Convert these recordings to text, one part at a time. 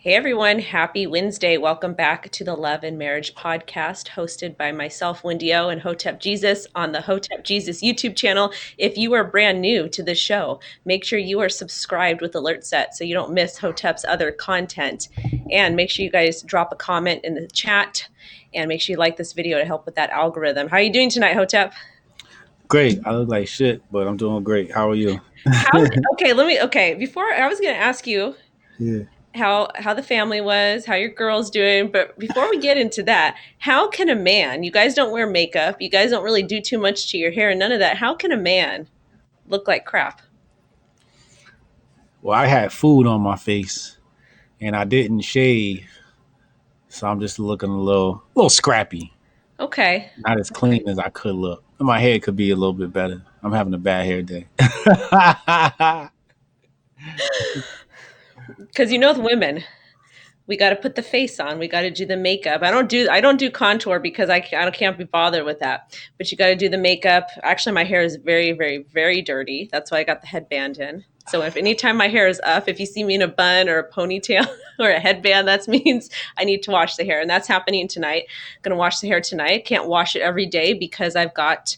Hey everyone, happy Wednesday. Welcome back to the Love and Marriage podcast hosted by myself, Wendy O, and Hotep Jesus on the Hotep Jesus YouTube channel. If you are brand new to the show, make sure you are subscribed with alert set so you don't miss Hotep's other content. And make sure you guys drop a comment in the chat and make sure you like this video to help with that algorithm. How are you doing tonight, Hotep? Great. I look like shit, but I'm doing great. How are you? Before I was going to ask you Yeah. how the family was, how your girl's doing. But before we get into that, how can a man, you guys don't wear makeup, you guys don't really do too much to your hair and none of that. How can a man look like crap? Well, I had food on my face and I didn't shave, so I'm just looking a little scrappy. Okay. Not as Okay. clean as I could look. My hair could be a little bit better. I'm having a bad hair day. Because with women, we got to put the face on. We got to do the makeup. I don't do contour because I can't be bothered with that. But you got to do the makeup. Actually, my hair is very, very, very dirty. That's why I got the headband in. So if anytime my hair is up, if you see me in a bun or a ponytail or a headband, that means I need to wash the hair, and that's happening tonight. I'm gonna wash the hair tonight. Can't wash it every day because I've got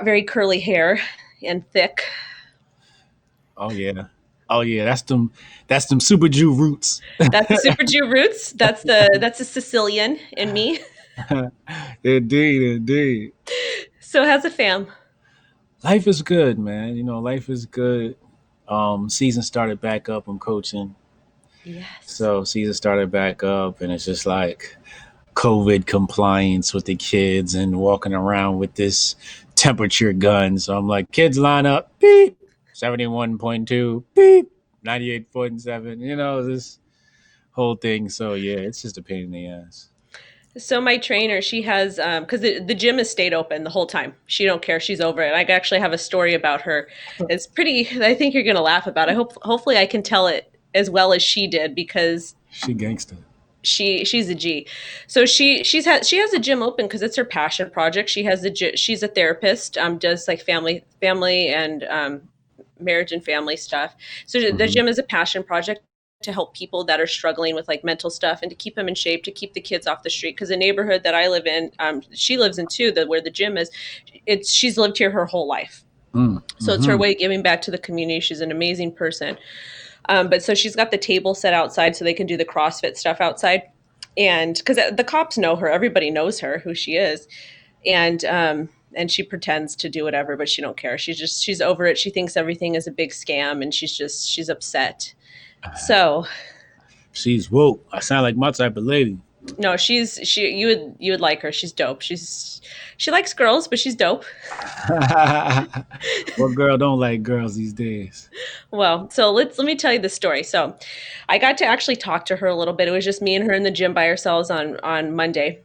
very curly hair and thick. Oh yeah. Oh yeah. That's them super Jew roots. That's the Super Jew roots. That's the Sicilian in me. Indeed, indeed. So how's the fam? Life is good, man. Life is good. Season started back up. I'm coaching. Yes. So season started back up, and it's just like COVID compliance with the kids and walking around with this temperature gun. So I'm like, kids line up, beep, 71.2, beep, 98.7. This whole thing. So yeah, it's just a pain in the ass. So my trainer, she has because the gym has stayed open the whole time. She don't care. She's over it. I actually have a story about her. It's pretty. I think you're gonna laugh about. It. Hopefully I can tell it as well as she did because She gangster. she's a G. So she has a gym open because it's her passion project. She's a therapist. Does like family and marriage and family stuff. So the Hmm. gym is a passion project to help people that are struggling with like mental stuff and to keep them in shape, to keep the kids off the street. Because the neighborhood that I live in, she lives in too, where the gym is. She's lived here her whole life. So it's her Mm-hmm. way of giving back to the community. She's an amazing person. But so she's got the table set outside so they can do the CrossFit stuff outside. And because the cops know her, everybody knows her, who she is. And she pretends to do whatever, but she don't care. She's over it. She thinks everything is a big scam, and she's upset. So She's woke. I sound like my type of lady. no, you would like her. She's dope. She likes girls, but she's dope. What girl don't like girls these days? Well, so let me tell you the story. So I got to actually talk to her a little bit. It was just me and her in the gym by ourselves on Monday.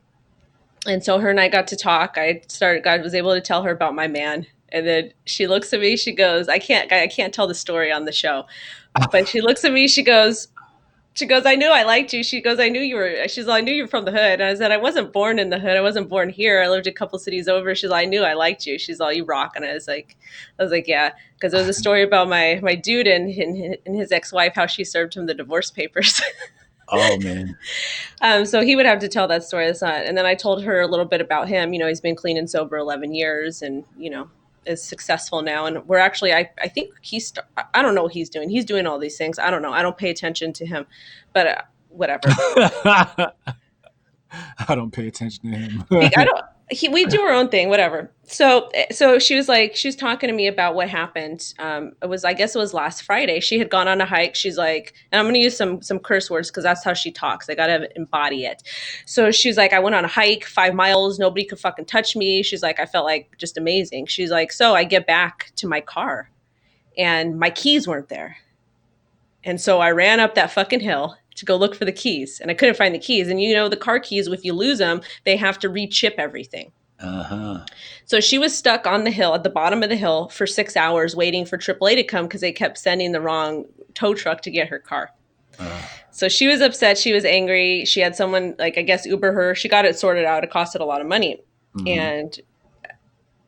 And so her and I got to talk. God was able to tell her about my man. And then she looks at me, she goes, I can't tell the story on the show. But she looks at me, she goes, I knew I liked you. She goes, I knew you were, she's like, I knew you were from the hood. And I said, I wasn't born in the hood. I wasn't born here. I lived a couple cities over. She's like, I knew I liked you. She's all, you rock. And I was like, yeah. Because there was a story about my dude and his ex-wife, how she served him the divorce papers. Oh man. So he would have to tell that story. And then I told her a little bit about him. He's been clean and sober 11 years and, is successful now. And we're actually, I think I don't know what he's doing. He's doing all these things. I don't know. I don't pay attention to him, but whatever. I don't pay attention to I him. don't. We do our own thing, whatever. So she was talking to me about what happened. I guess it was last Friday. She had gone on a hike. She's like, and I'm going to use some curse words because that's how she talks. I got to embody it. So she's like, I went on a hike, 5 miles. Nobody could fucking touch me. She's like, I felt like just amazing. She's like, so I get back to my car and my keys weren't there. And so I ran up that fucking hill to go look for the keys and I couldn't find the keys. And the car keys, if you lose them, they have to re-chip everything. Uh-huh. So she was stuck on the hill at the bottom of the hill for 6 hours waiting for AAA to come because they kept sending the wrong tow truck to get her car. Uh, So she was upset. She was angry. She had someone, like, I guess, Uber her. She got it sorted out. It costed a lot of money. mm-hmm. And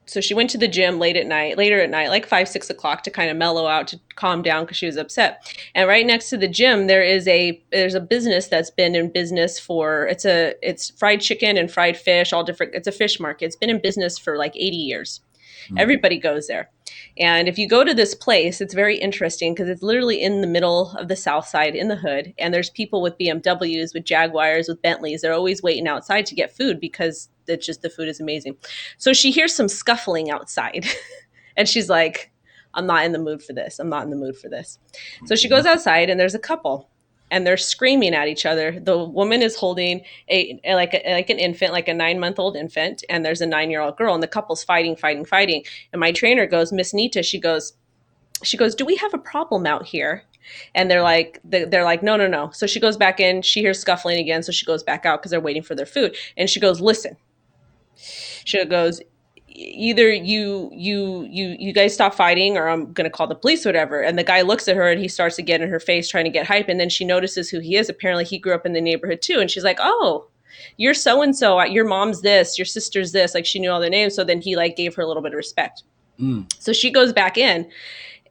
So she went to the gym later at night, like 5, 6 o'clock, to kind of mellow out, to calm down because she was upset. And right next to the gym, there's a business that's been in business for it's fried chicken and fried fish, all different. It's a fish market. It's been in business for like 80 years. Mm. Everybody goes there. And if you go to this place, it's very interesting because it's literally in the middle of the South Side in the hood. And there's people with BMWs, with Jaguars, with Bentleys. They're always waiting outside to get food because it's just the food is amazing. So she hears some scuffling outside and she's like, I'm not in the mood for this. I'm not in the mood for this. So she goes outside and there's a couple and they're screaming at each other. The woman is holding like an infant, like a 9-month-old infant, and there's a 9-year-old girl, and the couple's fighting. And my trainer goes, Miss Nita, she goes, do we have a problem out here? And they're like, no, no, no. So she goes back in. She hears scuffling again, so she goes back out because they're waiting for their food. And she goes, listen. She goes, either you guys stop fighting or I'm gonna call the police or whatever. And the guy looks at her and he starts to get in her face trying to get hype, and then she notices who he is. Apparently he grew up in the neighborhood too, and she's like, oh, you're so and so, your mom's this, your sister's this. Like, she knew all their names. So then he like gave her a little bit of respect. Mm. So she goes back in,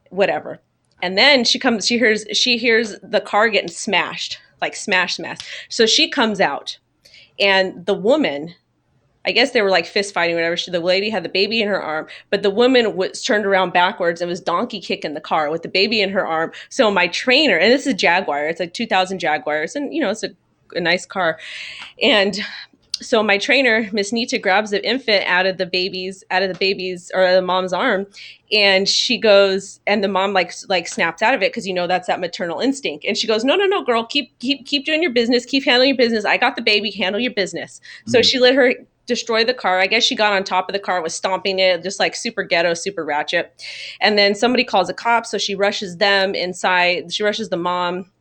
whatever. And then she hears the car getting smashed, like smash. So she comes out, and the woman, I guess they were like fist fighting, whatever. The lady had the baby in her arm, but the woman was turned around backwards and was donkey kicking the car with the baby in her arm. So my trainer, and this is Jaguar, it's like 2000 Jaguars, and it's a nice car. And so my trainer, Miss Nita, grabs the infant out of the baby's or the mom's arm, and she goes, and the mom like snaps out of it because that's that maternal instinct. And she goes, no, no, no, girl, keep doing your business, keep handling your business. I got the baby, handle your business. So she let her destroy the car. I guess she got on top of the car, was stomping it, just like super ghetto, super ratchet. And then somebody calls the cops, so she rushes them inside. She rushes the mom,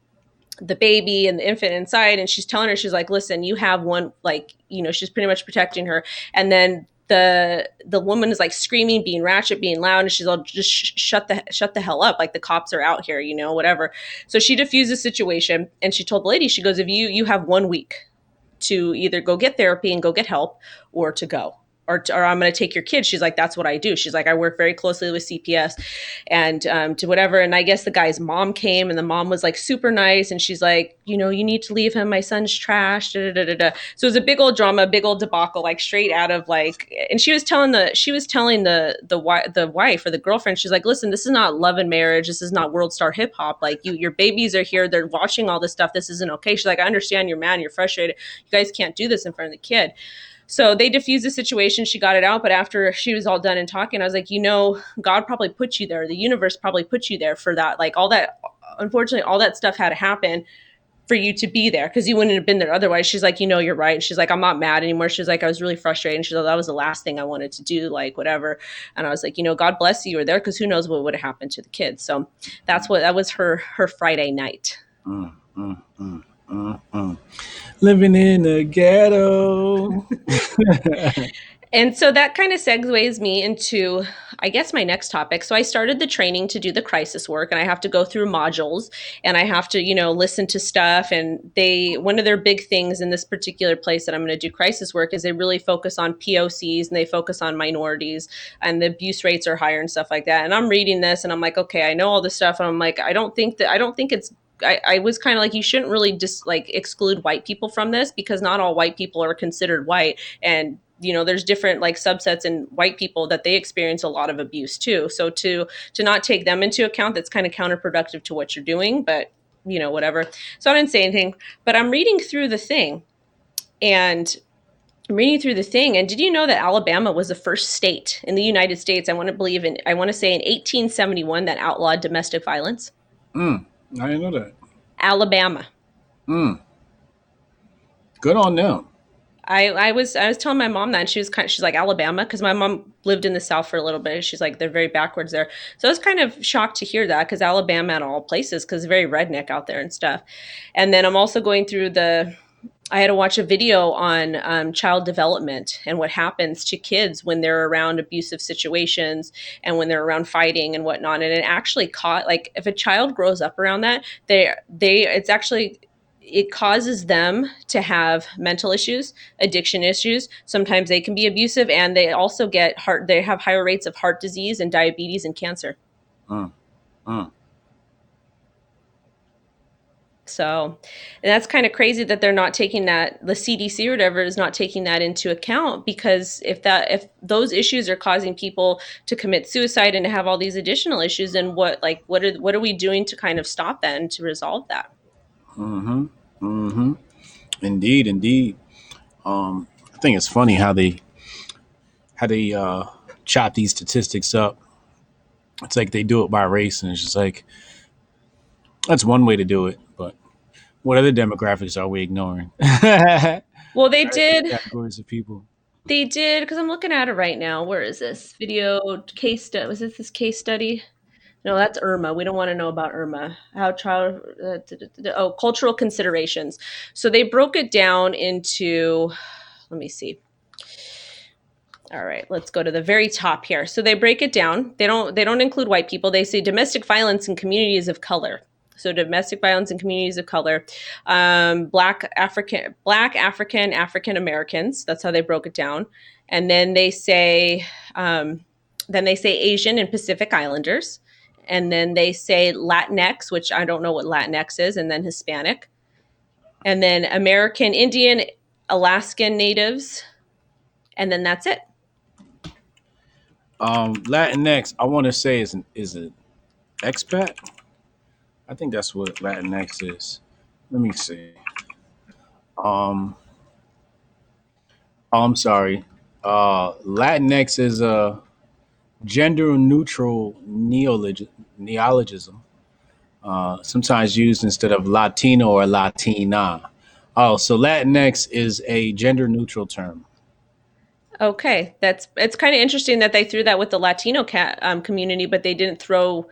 the baby, and the infant inside, and she's telling her, she's like, listen, you have one, like, she's pretty much protecting her. And then the woman is like screaming, being ratchet, being loud, and she's all, just shut the hell up, like the cops are out here, whatever. So she diffused the situation, and she told the lady, she goes, if you have 1 week to either go get therapy and go get help, or to go, or I'm going to take your kids. She's like, that's what I do. She's like, I work very closely with CPS and to whatever. And I guess the guy's mom came, and the mom was like super nice. And she's like, you need to leave him. My son's trash. Da, da, da, da. So it was a big old drama, big old debacle, like straight out of like, and she was telling the wife or the girlfriend, she's like, listen, this is not Love and Marriage. This is not World Star Hip Hop. Like, your babies are here. They're watching all this stuff. This isn't okay. She's like, I understand you're mad. You're frustrated. You guys can't do this in front of the kid. So they diffused the situation. She got it out. But after she was all done and talking, I was like, God probably put you there. The universe probably put you there for that. Like, all that, unfortunately, all that stuff had to happen for you to be there, because you wouldn't have been there otherwise. She's like, you're right. She's like, I'm not mad anymore. She's like, I was really frustrated. And she's like, that was the last thing I wanted to do, like, whatever. And I was like, God bless you were there, because who knows what would have happened to the kids. So that was her Friday night. Mm, mm, mm, mm, mm. Living in the ghetto. And so that kind of segues me into, I guess, my next topic. So I started the training to do the crisis work, and I have to go through modules, and I have to, listen to stuff. And one of their big things in this particular place that I'm going to do crisis work is they really focus on POCs, and they focus on minorities, and the abuse rates are higher and stuff like that. And I'm reading this and I'm like, okay, I know all this stuff. And I'm like, I don't think it's, I was kind of like, you shouldn't really just like exclude white people from this, because not all white people are considered white. And there's different like subsets in white people that they experience a lot of abuse too. So to not take them into account, that's kind of counterproductive to what you're doing, but whatever. So I didn't say anything, but I'm reading through the thing, and did you know that Alabama was the first state in the United States, I want to say in 1871, that outlawed domestic violence? I didn't know that. Alabama. Good on them. I was telling my mom that, and she's like, Alabama, because my mom lived in the South for a little bit. She's like, they're very backwards there. So I was kind of shocked to hear that, because Alabama at all places, because it's very redneck out there and stuff. And then I'm also going through I had to watch a video on child development and what happens to kids when they're around abusive situations and when they're around fighting and whatnot. And it actually caught, like, if a child grows up around that, it's actually it causes them to have mental issues, addiction issues. Sometimes they can be abusive, and they also they have higher rates of heart disease and diabetes and cancer. Mm, mm, So, and that's kind of crazy that they're not taking that, the CDC or whatever is not taking that into account, because if those issues are causing people to commit suicide and to have all these additional issues, then what are we doing to kind of stop that and to resolve that? mm-hmm, mm-hmm. Indeed, indeed. I think it's funny how they chop these statistics up. It's like they do it by race, and it's just like that's one way to do it. But what other demographics are we ignoring? Well, Categories of people. they did, because I'm looking at it right now. Where is this video case study? Was this case study? No, that's Irma. We don't want to know about Irma. Cultural considerations. So they broke it down into, let me see. All right, let's go to the very top here. So they break it down. They don't include white people. They say domestic violence in communities of color. So domestic violence in communities of color, African Americans. That's how they broke it down. And then they say Asian and Pacific Islanders, and then they say Latinx, which I don't know what Latinx is, and then Hispanic, and then American Indian, Alaskan Natives, and then that's it. Latinx, I want to say is an expat. I think that's what Latinx is. Let me see. Um, oh, I'm sorry. Latinx is a gender neutral neologism, sometimes used instead of Latino or Latina. Oh, so Latinx is a gender neutral term. Okay, it's kind of interesting that they threw that with the Latino community, but they didn't throw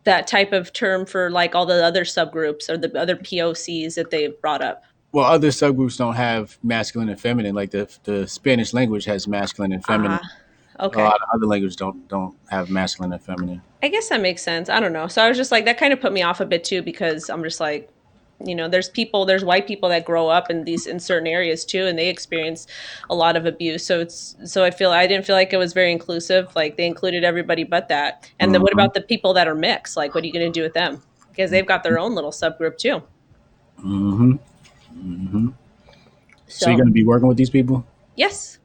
that type of term for like all the other subgroups or the other POCs that they brought up. Well, other subgroups don't have masculine and feminine. Like the Spanish language has masculine and feminine. Ah, A okay. lot of other languages don't have masculine and feminine. I guess that makes sense. I don't know. So I was just like, that kind of put me off a bit too, because I'm just like, there's white people that grow up in certain areas too, and they experience a lot of abuse. So I didn't feel like it was very inclusive. Like they included everybody but that. And then what Hmm. about the people that are mixed? Like, what are you going to do with them? Because they've got their own little subgroup too. Hmm. Hmm. So you're So going to be working with these people? yes.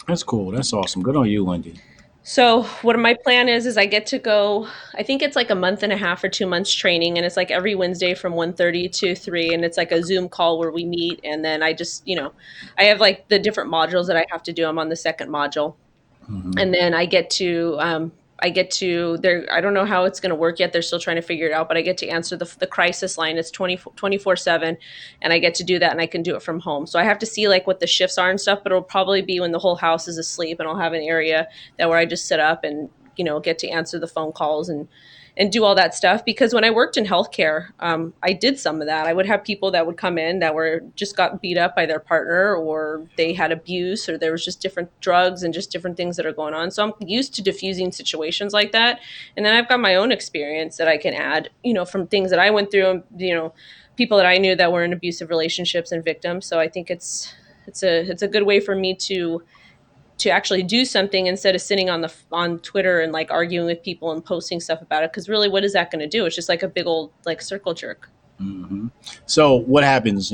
That's cool. That's awesome. Good on you, Wendy. So what my plan is I get to go, I think it's like a month and a half or 2 months training, and it's like every Wednesday from 1:30 to 3, and it's like a Zoom call where we meet, and then I have like the different modules that I have to do. I'm on the second module, Hmm. and then I get to there. I don't know how it's going to work yet. They're still trying to figure it out, but I get to answer the crisis line. It's 24/7, and I get to do that, and I can do it from home. So I have to see like what the shifts are and stuff, but it'll probably be when the whole house is asleep, and I'll have an area that where I just sit up and get to answer the phone calls and do all that stuff. Because when I worked in healthcare, I did some of that. I would have people that would come in that were just got beat up by their partner, or they had abuse, or there was just different drugs and just different things that are going on. So I'm used to diffusing situations like that. And then I've got my own experience that I can add, from things that I went through, and people that I knew that were in abusive relationships and victims. So I think it's a good way for me to actually do something instead of sitting on Twitter and like arguing with people and posting stuff about it. Because really, what is that going to do? It's just like a big old like circle jerk. Hmm. So what happens?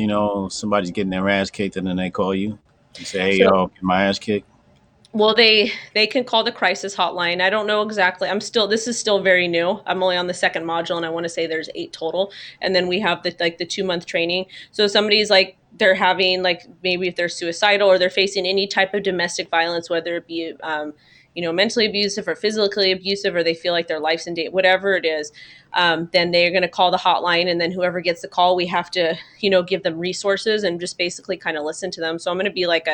Somebody's getting their ass kicked, and then they call you and say, "Hey, So yo, get my ass kicked." well, they can call the crisis hotline. I don't know exactly. This is still very new. I'm only on the second module, and I want to say there's 8 total. And then we have the 2 month training. So somebody's like they're having like maybe if they're suicidal or they're facing any type of domestic violence, whether it be mentally abusive or physically abusive, or they feel like their life's in danger, whatever it is, then they're going to call the hotline, and then whoever gets the call, we have to give them resources and just basically kind of listen to them. So I'm going to be like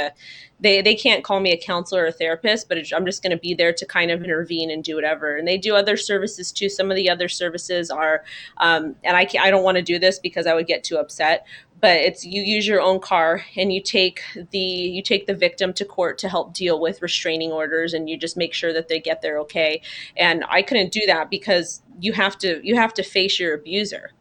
they can't call me a counselor or a therapist, but I'm just going to be there to kind of intervene and do whatever. And they do other services too. Some of the other services are, and I don't want to do this because I would get too upset, but it's you use your own car and you take the victim to court to help deal with restraining orders, and you just make sure that they get there okay. And I couldn't do that because you have to face your abuser.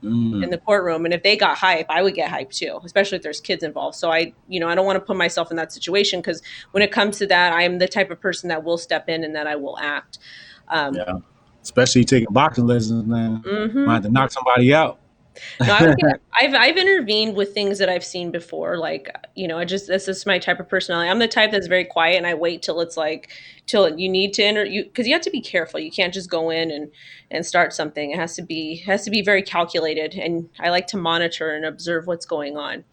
in Mm. the courtroom. And if they got hype, I would get hype too, especially if there's kids involved. So I don't want to put myself in that situation, because when it comes to that, I am the type of person that will step in and that I will act. Um, Yeah. Especially taking boxing lessons, man. Might have mhm. to knock somebody out. No, I would get. I've intervened with things that I've seen before. Like, I just this is my type of personality. I'm the type that's very quiet, and I wait till it's like till you need to enter you, because you have to be careful. You can't just go in and start something. It has to be very calculated, and I like to monitor and observe what's going on.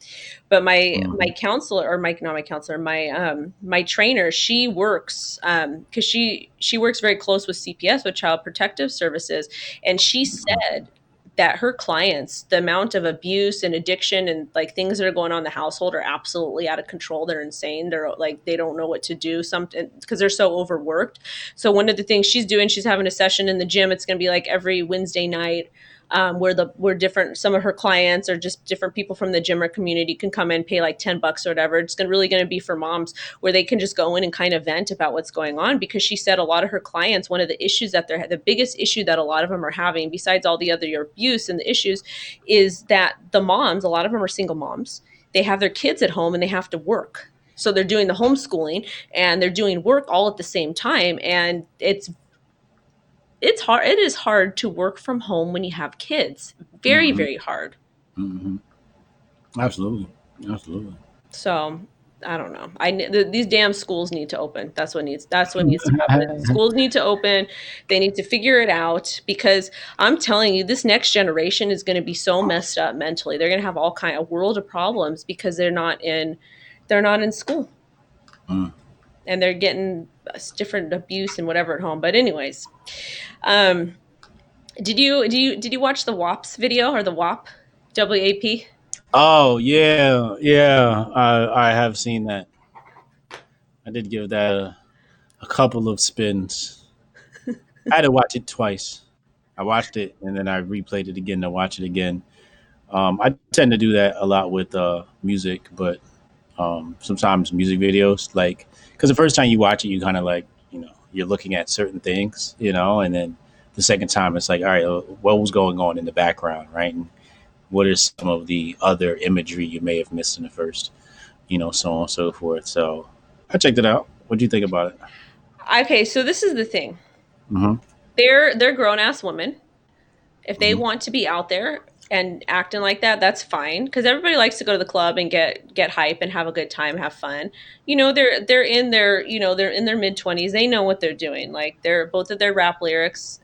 But my Mhm. counselor, or my not my counselor, my trainer, she works, because she works very close with CPS, with Child Protective Services, and she said that her clients, the amount of abuse and addiction and like things that are going on in the household are absolutely out of control. They're insane. They're like they don't know what to do, something, because they're so overworked. So one of the things she's doing, she's having a session in the gym. It's going to be like every Wednesday night, where different, some of her clients or just different people from the gym or community can come in, pay like $10 or whatever. It's really going to be for moms, where they can just go in and kind of vent about what's going on, because she said a lot of her clients, one of the issues that the biggest issue that a lot of them are having, besides all the other abuse and the issues, is that the moms, a lot of them are single moms. They have their kids at home and they have to work. So they're doing the homeschooling and they're doing work all at the same time, and it's hard. It is hard to work from home when you have kids. Very, Mhm. very hard. Mhm. Absolutely. Absolutely. So I don't know. These damn schools need to open. That's what needs to happen. Schools need to open. They need to figure it out, because I'm telling you, this next generation is going to be so messed up mentally. They're going to have all kind of world of problems because they're not in school, Mm. and they're getting different abuse and whatever at home. But anyways, um, did you watch the WAPs video, or the WAP? Oh yeah, yeah. I have seen that. I did give that a couple of spins. I had to watch it twice. I watched it and then I replayed it again to watch it again. I tend to do that a lot with music, but sometimes music videos, like because the first time you watch it, you kind of like you're looking at certain things, and then the second time it's like, all right, what was going on in the background, right? And what are some of the other imagery you may have missed in the first, so on and so forth. So I checked it out. What do you think about it? Okay, so this is the thing. Mm-hmm. They're grown ass women. If they Mm-hmm. want to be out there and acting like that, that's fine. Because everybody likes to go to the club and get hype and have a good time, have fun. They're in their mid 20s. They know what they're doing. Like they're both of their rap lyrics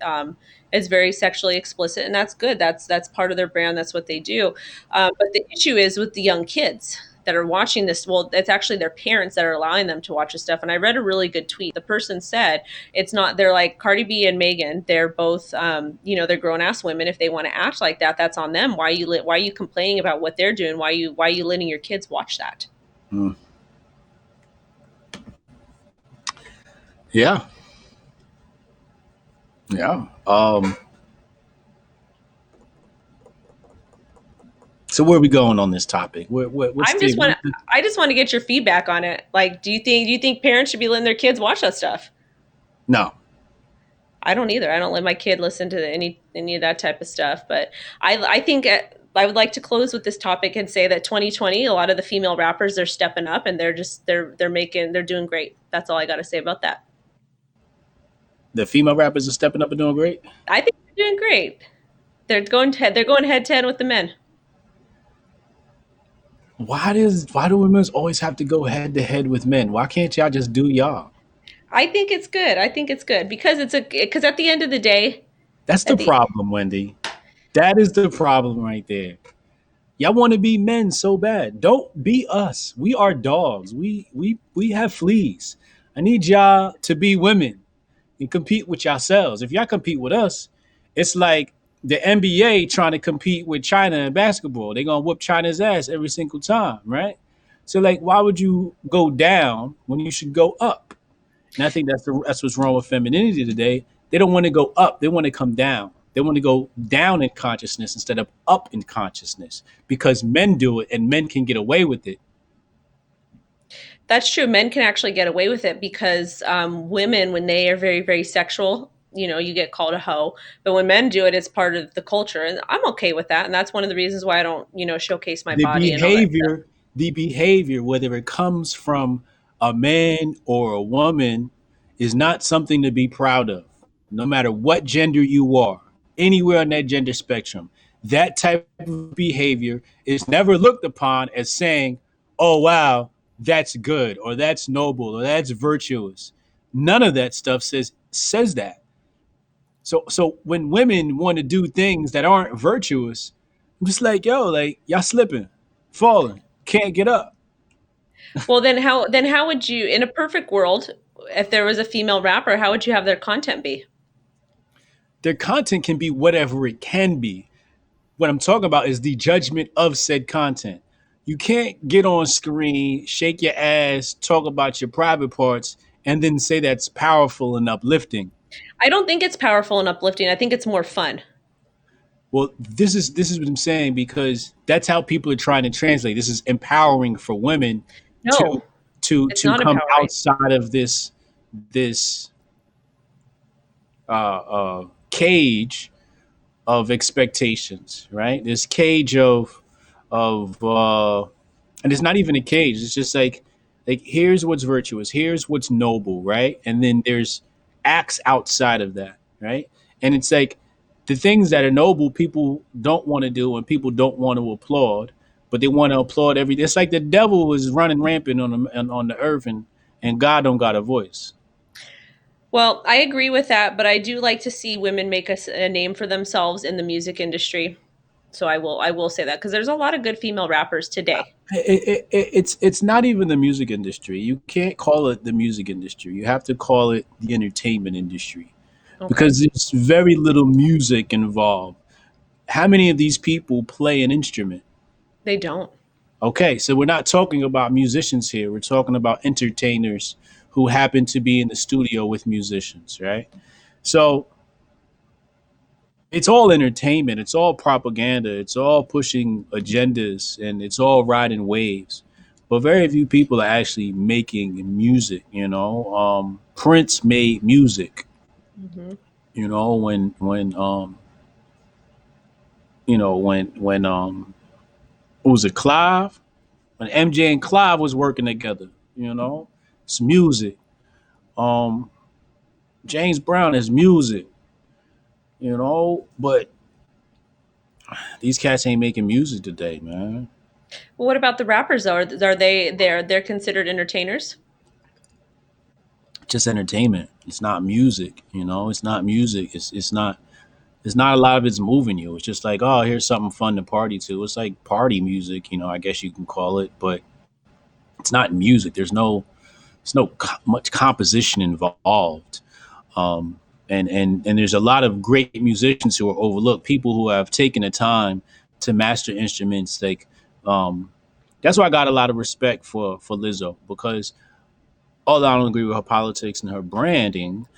is very sexually explicit, and that's good. That's part of their brand. That's what they do. But the issue is with the young kids that are watching this. Well, it's actually their parents that are allowing them to watch this stuff. And I read a really good tweet. The person said it's not. They're like Cardi B and Megan. They're both, they're grown ass women. If they want to act like that, that's on them. Why are you complaining about what they're doing? Why are you letting your kids watch that? Mm. Yeah, yeah. So where are we going on this topic? What's I'm just want. the I just want to get your feedback on it. Like, do you think parents should be letting their kids watch that stuff? no? I don't either. I don't let my kid listen to any of that type of stuff. But I think I would like to close with this topic and say that 2020, a lot of the female rappers, they're stepping up, and they're doing great. That's all I got to say about that. The female rappers are stepping up and doing great. I think they're doing great. They're going head to head with the men. Why do women always have to go head to head with men? Why can't y'all just do y'all? I think it's good. I think it's good because at the end of the day, That's the at the problem, Wendy. That is the problem right there. Y'all want to be men so bad. Don't be us. We are dogs. We have fleas. I need y'all to be women and compete with yourselves. If y'all compete with us, it's like the NBA trying to compete with China in basketball. They're gonna whoop China's ass every single time, right? So like, why would you go down when you should go up? And I think that's what's wrong with femininity today. They don't want to go up; they want to come down. They want to go down in consciousness instead of up in consciousness because men do it and men can get away with it. That's true. Men can actually get away with it because women, when they are very, very sexual, you get called a hoe. But when men do it, it's part of the culture, and I'm okay with that. And that's one of the reasons why I don't, showcase my the body and all that stuff. behavior the behavior, whether it comes from a man or a woman, is not something to be proud of, no matter what gender you are, anywhere on that gender spectrum. That type of behavior is never looked upon as saying, oh wow, that's good, or that's noble, or that's virtuous. None of that stuff says that. So when women want to do things that aren't virtuous, I'm just like, yo, like y'all slipping, falling, can't get up. Well, then how would you, in a perfect world, if there was a female rapper, how would you have their content be? Their content can be whatever it can be. What I'm talking about is the judgment of said content. You can't get on screen, shake your ass, talk about your private parts, and then say that's powerful and uplifting. I don't think it's powerful and uplifting. I think it's more fun. Well, this is what I'm saying, because that's how people are trying to translate. This is empowering for women to No, it's to not come empowering. outside of this cage of expectations, right? This cage of and it's not even a cage. It's just like here's what's virtuous, here's what's noble, right? And then there's acts outside of that, right? And it's like the things that are noble, people don't want to do, and people don't want to applaud, but they want to applaud every. It's like the devil is running rampant on the earth, and God don't got a voice. Well, I agree with that, but I do like to see women make a name for themselves in the music industry. So I will say that because there's a lot of good female rappers today. It's not even the music industry. You can't call it the music industry. You have to call it the entertainment industry, Okay. because there's very little music involved. How many of these people play an instrument? They don't. Okay, so we're not talking about musicians here. We're talking about entertainers who happen to be in the studio with musicians, right? So it's all entertainment, it's all propaganda, it's all pushing agendas, and it's all riding waves. But very few people are actually making music. Prince made music. Hmm. When what was it, Clive? When MJ and Clive was working together, it's music. Um, James Brown is music. But these cats ain't making music today, man. Well, what about the rappers though? Are they're considered entertainers? Just entertainment. It's not music. It's not music. It's not. It's not a lot of it's moving you. It's just like, oh, here's something fun to party to. It's like party music, I guess you can call it, but it's not music. There's no much composition involved. And there's a lot of great musicians who are overlooked. People who have taken the time to master instruments. Like, that's why I got a lot of respect for Lizzo, because although I don't agree with her politics and her branding,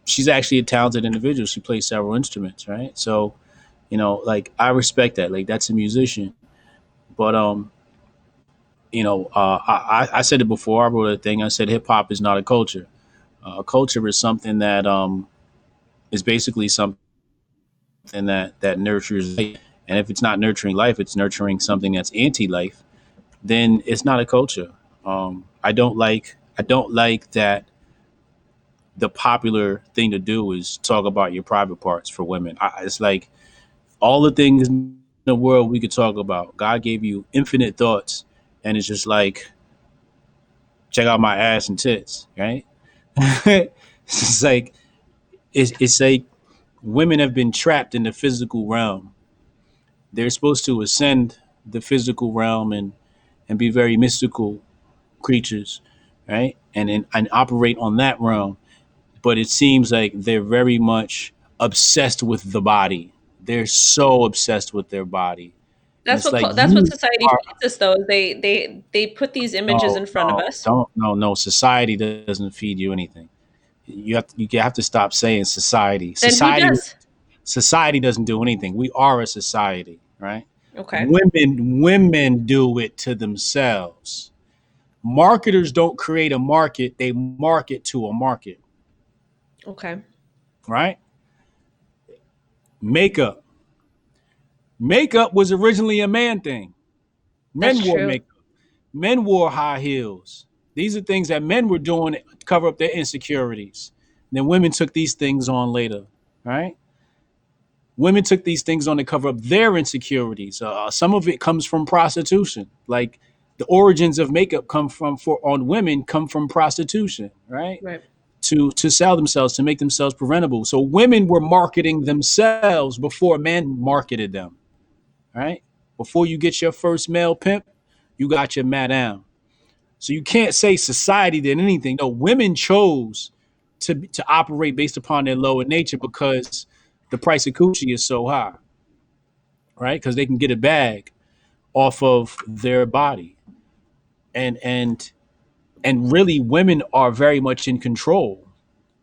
she's actually a talented individual. She plays several instruments, right? So, like I respect that. Like that's a musician. But I said it before. I wrote a thing. I said hip hop is not a culture. A culture is something that is basically something that nurtures life. And if it's not nurturing life, it's nurturing something that's anti-life. Then it's not a culture. I don't like that the popular thing to do is talk about your private parts for women. It's like all the things in the world we could talk about. God gave you infinite thoughts, and it's just like check out my ass and tits, right? it's just like it's like women have been trapped in the physical realm. They're supposed to ascend the physical realm and be very mystical creatures, right? And operate on that realm. But it seems like they're very much obsessed with the body. They're so obsessed with their body, and it's like That's what you society are. feeds us though. They put these images No, in front of no, us. don't, no, no. Society doesn't feed you anything. You have to stop saying society. Then who Society does? society doesn't do anything. We are a society, right? Okay. Women do it to themselves. Marketers don't create a market; they market to a market. Okay. right? Makeup. Makeup was originally a man thing. That's Men wore true. makeup. Men wore high heels. These are things that men were doing to cover up their insecurities. And then women took these things on later, right? Women took these things on to cover up their insecurities. Some of it comes from prostitution. Like the origins of makeup come from for on women come from prostitution, right? Right. To sell themselves, to make themselves preventable. So women were marketing themselves before men marketed them, right? Before you get your first male pimp, you got your madam. So you can't say society did anything. No, women chose to operate based upon their lower nature because the price of coochie is so high, right? Because they can get a bag off of their body, and and and really, women are very much in control.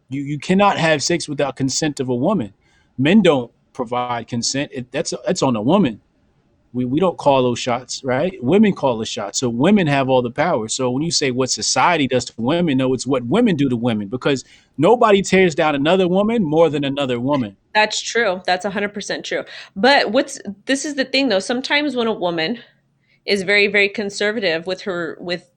You cannot have sex without consent of a woman. Men don't provide consent. That's on a woman. We don't call those shots, right? Women call the shots. So women have all the power. So when you say what society does to women, no, it's what women do to women because nobody tears down another woman more than another woman. That's true. That's 100% true. But this is the thing though. Sometimes when a woman is very, very conservative with her, with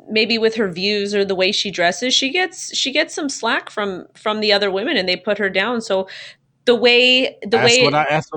maybe with her views or the way she dresses, she gets some slack from the other women and they put her down. So the way That's what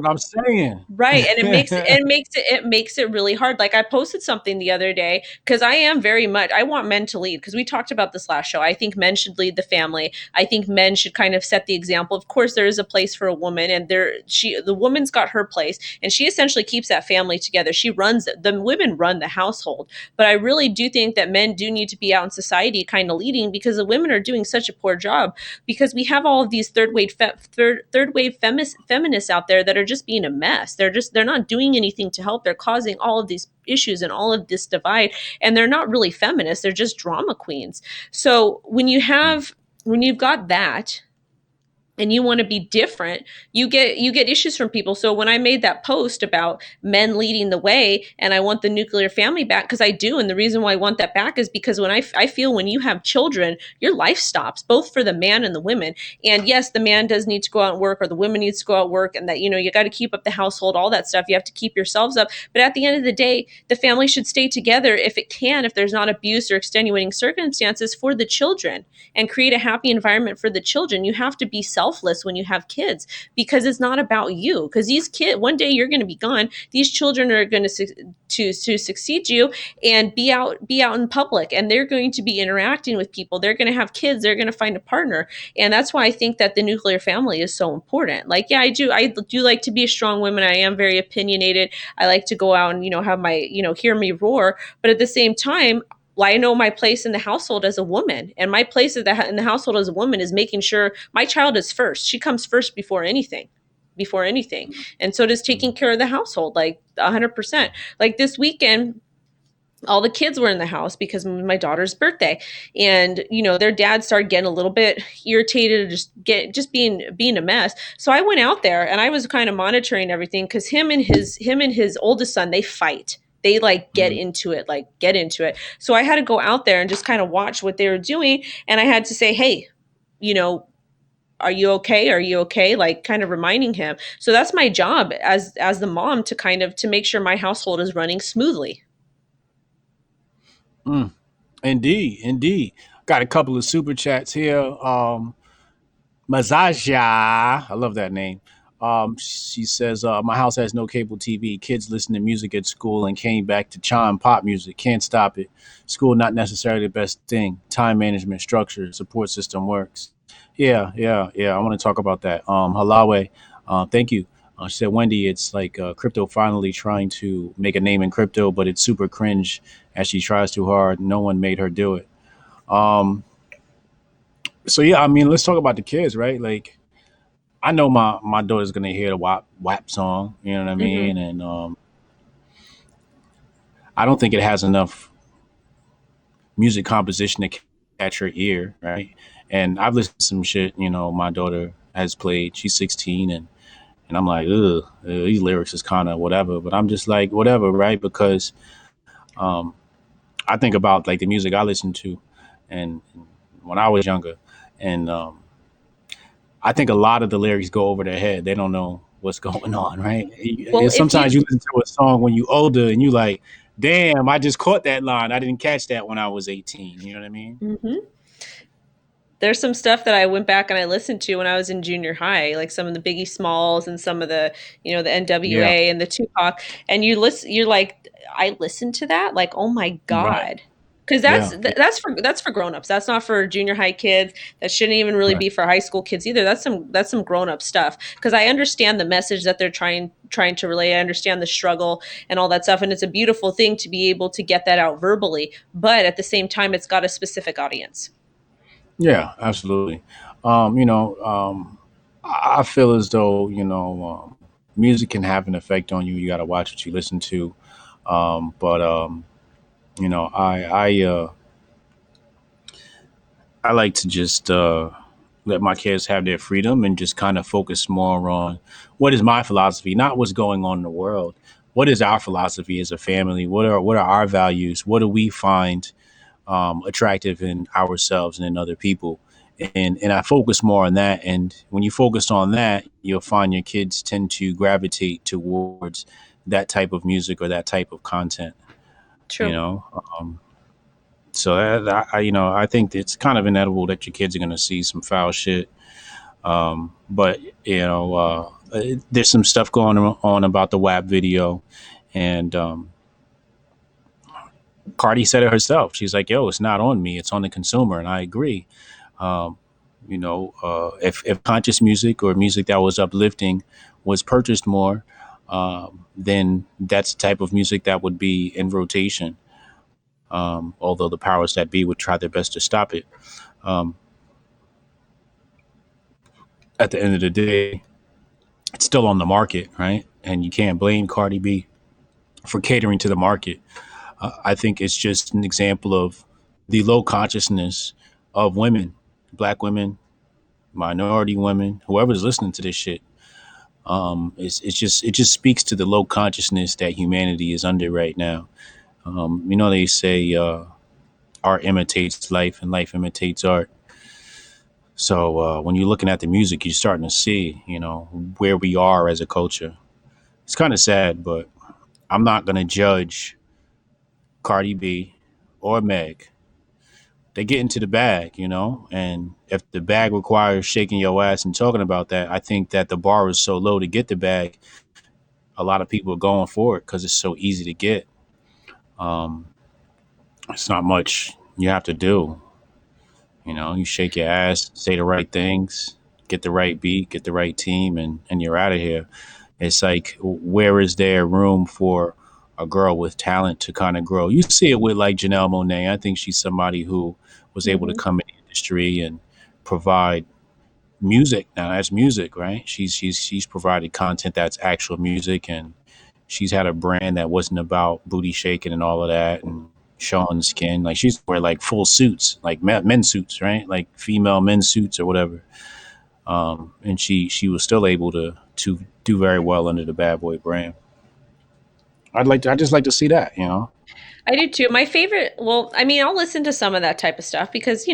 I'm saying. right, and it makes it really hard. Like I posted something the other day because I am very much I want men to lead because we talked about this last show. I think men should lead the family. I think men should kind of set the example. Of course, there is a place for a woman, and the woman's got her place, and she essentially keeps that family together. She runs the women run the household, but I really do think that men do need to be out in society, kind of leading because the women are doing such a poor job because we have all of these third wave feminists out there that are just being a mess. They're not doing anything to help. They're causing all of these issues and all of this divide, and they're not really feminists. They're just drama queens. So when you've got that and you want to be different, you get issues from people. So when I made that post about men leading the way and I want the nuclear family back, because I do, and the reason why I want that back is because when I feel when you have children, your life stops, both for the man and the women. And yes, the man does need to go out and work, or the women needs to go out and work, and that you got to keep up the household, all that stuff. You have to keep yourselves up, but at the end of the day, the family should stay together if it can, if there's not abuse or extenuating circumstances, for the children, and create a happy environment for the children. You have to be selfless when you have kids because it's not about you. Because these kids, one day you're going to be gone. These children are going to succeed you and be out in public, and they're going to be interacting with people. They're going to have kids. They're going to find a partner, and that's why I think that the nuclear family is so important. Like, yeah, I do like to be a strong woman. I am very opinionated. I like to go out and have my hear me roar, but at the same time, well, I know my place in the household as a woman, and my place in the household as a woman is making sure my child is first. She comes first before anything, and so does taking care of the household, like 100%. Like this weekend, all the kids were in the house because of my daughter's birthday, and their dad started getting a little bit irritated, just being a mess. So I went out there and I was kind of monitoring everything because him and his oldest son, they fight. They Mhm. get into it. So I had to go out there and just kind of watch what they were doing, and I had to say, hey, you know are you okay? Are you okay? Like, kind of reminding him. So that's my job as the mom, to kind of to make sure my household is running smoothly. Mm. Indeed, indeed. Got a couple of super chats here. Mazaja, I love that name. She says, "My house has no cable TV. Kids listen to music at school and came back to chime pop music. Can't stop it. School not necessarily the best thing. Time management, structure, support system works." Yeah, yeah, yeah. I want to talk about that. Halawe, thank you. She said, "Wendy, it's like crypto finally trying to make a name in crypto, but it's super cringe as she tries too hard. No one made her do it." Um, so yeah, I mean, let's talk about the kids, right? Like, I know my daughter's gonna hear the WAP song, you know what I Hmm. mean, and I don't think it has enough music composition to catch her ear, right? And I've listened to some shit, my daughter has played. She's 16, and I'm like, ugh, these lyrics is kind of whatever. But I'm just like, whatever, right? Because um, I think about like the music I listened to, and when I was younger. and I think a lot of the lyrics go over their head. They don't know what's going on, right? Well, if you Sometimes you listen to a song when you older and you like, damn, I just caught that line. I didn't catch that when I was 18. You know what I mean? Mhm. There's some stuff that I went back and I listened to when I was in junior high, like some of the Biggie Smalls and some of the, the Yeah. NWA and the Tupac, and you're like, I listened to that, like, oh my Right. God. Because Yeah. that's for grown-ups. That's not for junior high kids. That shouldn't even really Right. be for high school kids either. That's some grown-up stuff. Because I understand the message that they're trying to relay. I understand the struggle and all that stuff. And it's a beautiful thing to be able to get that out verbally. But at the same time, it's got a specific audience. Yeah. Absolutely. I feel as though music can have an effect on you. You got to watch what you listen to. But I like to just let my kids have their freedom and just kind of focus more on what is my philosophy, not what's going on in the world. What is our philosophy as a family? What are our values? What do we find attractive in ourselves and in other people? And I focus more on that. And when you focus on that, you'll find your kids tend to gravitate towards that type of music or that type of content. You True. know, so I think it's kind of inevitable that your kids are going to see some foul shit. But there's some stuff going on about the WAP video, and Cardi said it herself. She's like, "Yo, it's not on me; it's on the consumer," and I agree. Um, if conscious music or music that was uplifting was purchased more, then that's the type of music that would be in rotation. Although the powers that be would try their best to stop it. Um, at the end of the day, it's still on the market, right? And you can't blame Cardi B for catering to the market. I think it's just an example of the low consciousness of women, black women, minority women, whoever's listening to this shit. It just speaks to the low consciousness that humanity is under right now. They say art imitates life and life imitates art. So when you're looking at the music, you're starting to see, where we are as a culture. It's kind of sad, but I'm not gonna judge Cardi B or Meg. They get into the bag, and if the bag requires shaking your ass and talking about that, I think that the bar is so low to get the bag. A lot of people are going for it because it's so easy to get. Um, it's not much you have to do. You shake your ass, say the right things, get the right beat, get the right team, and you're out of here. It's like, where is there room for a girl with talent to kind of grow? You see it with like Janelle Monae. I think she's somebody who was able to Hmm. come in the industry and provide music. Now that's music, right? She's provided content that's actual music, and she's had a brand that wasn't about booty shaking and all of that and showing the skin. Like she's wear like full suits, like men's suits, right? Like female men's suits or whatever. And she was still able to do very well under the Bad Boy brand. I just like to see that. I do too. My favorite, well, I mean, I'll listen to some of that type of stuff because,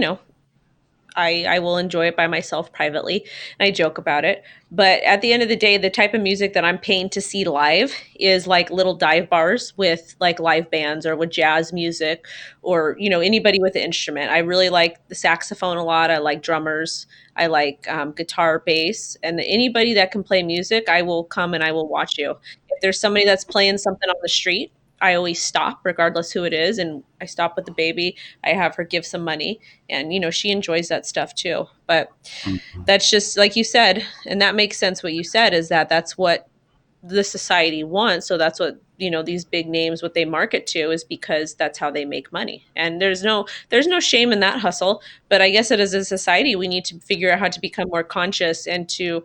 I will enjoy it by myself privately and I joke about it. But at the end of the day, the type of music that I'm paying to see live is like little dive bars with like live bands or with jazz music or, anybody with an instrument. I really like the saxophone a lot. I like drummers. I like guitar, bass, and anybody that can play music, I will come and I will watch you. If there's somebody that's playing something on the street, I always stop, regardless who it is, and I stop with the baby. I have her give some money, and she enjoys that stuff too. But that's just like you said, and that makes sense. What you said is that that's what the society wants. So that's what these big names, what they market to, is because that's how they make money. And there's no shame in that hustle. But I guess that as a society, we need to figure out how to become more conscious and to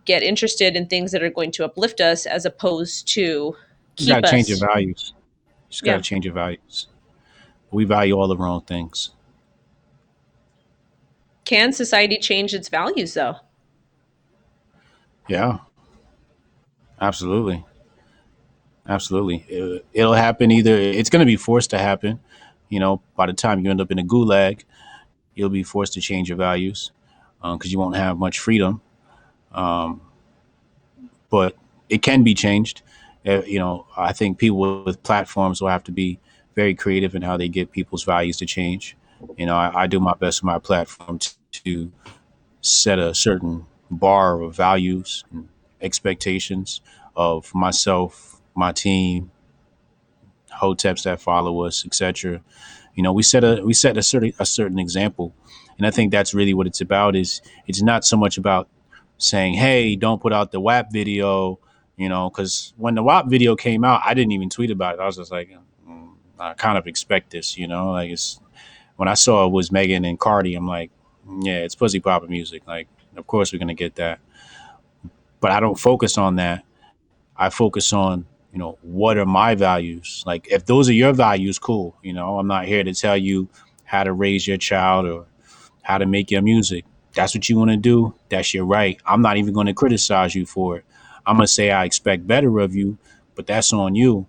get interested in things that are going to uplift us, as opposed to You got to keep change your us. values. You just got to Yeah. change your values. We value all the wrong things. Can society change its values though? Yeah, absolutely, absolutely. It'll happen either. It's going to be forced to happen. By the time you end up in a gulag, you'll be forced to change your values because you won't have much freedom. Um, but it can be changed. I think people with platforms will have to be very creative in how they get people's values to change. I do my best on my platform to set a certain bar of values and expectations of myself, my team, HOTEPs that follow us, etc. We set a certain example, and I think that's really what it's about. Is it's not so much about saying, "Hey, don't put out the WAP video," because when the WAP video came out, I didn't even tweet about it. I was just like, I kind of expect this, like it's when I saw it was Megan and Cardi, I'm like, yeah, it's pussy poppin' music. Like, of course we're gonna get that, but I don't focus on that. I focus on, what are my values? Like, if those are your values, cool. I'm not here to tell you how to raise your child or how to make your music. That's what you want to do. That's your right. I'm not even going to criticize you for it. I'm going to say I expect better of you, but that's on you.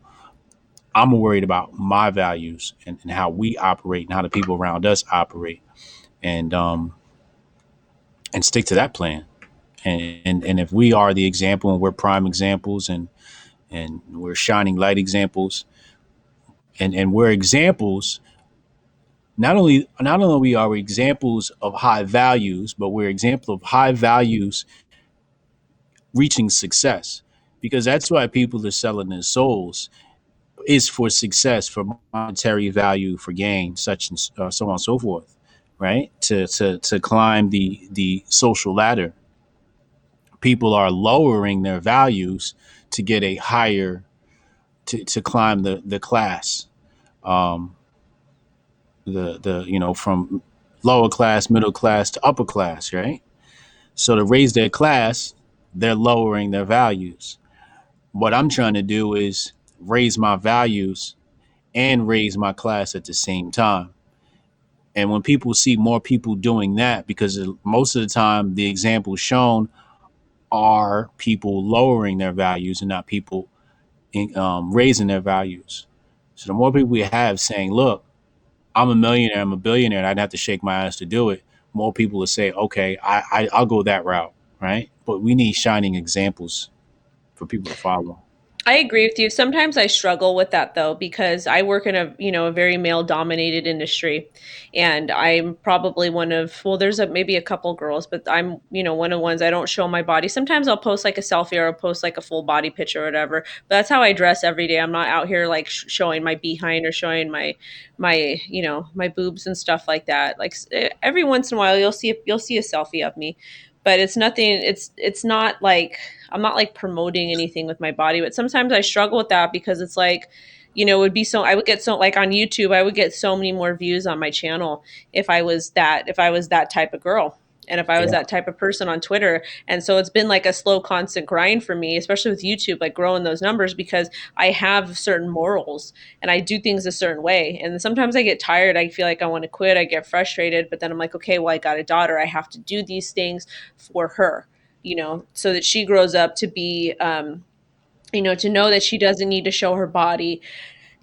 I'm worried about my values and how we operate and how the people around us operate, and and stick to that plan. And if we are the example and we're prime examples and we're shining light examples and we're examples, not only are we examples of high values, but we're example of high values reaching success, because that's why people are selling their souls, is for success, for monetary value, for gain, such and so on and so forth, right? To climb the social ladder, people are lowering their values to get a higher, to climb the class, um, from lower class, middle class to upper class, right? So to raise their class, they're lowering their values. What I'm trying to do is raise my values and raise my class at the same time. And when people see more people doing that, because most of the time the examples shown are people lowering their values and not people raising their values. So the more people we have saying, look, I'm a millionaire, I'm a billionaire, and I'd have to shake my ass to do it, more people will say, okay, I'll go that route, right? But we need shining examples for people to follow. I agree with you. Sometimes I struggle with that though, because I work in a very male dominated industry, and I'm probably one of, well, there's maybe a couple girls, but I'm, one of the ones. I don't show my body. Sometimes I'll post like a selfie or I'll post like a full body picture or whatever. But that's how I dress every day. I'm not out here like showing my behind or showing my boobs and stuff like that. Like every once in a while you'll see a selfie of me, but it's nothing. It's not like I'm not like promoting anything with my body, but sometimes I struggle with that because it's like, it would be so, I would get so, like on YouTube, I would get so many more views on my channel if I was that type of girl. And if I was Yeah. that type of person on Twitter. And so it's been like a slow, constant grind for me, especially with YouTube, like growing those numbers, because I have certain morals and I do things a certain way. And sometimes I get tired. I feel like I want to quit. I get frustrated, but then I'm like, okay, well, I got a daughter. I have to do these things for her, so that she grows up to be, to know that she doesn't need to show her body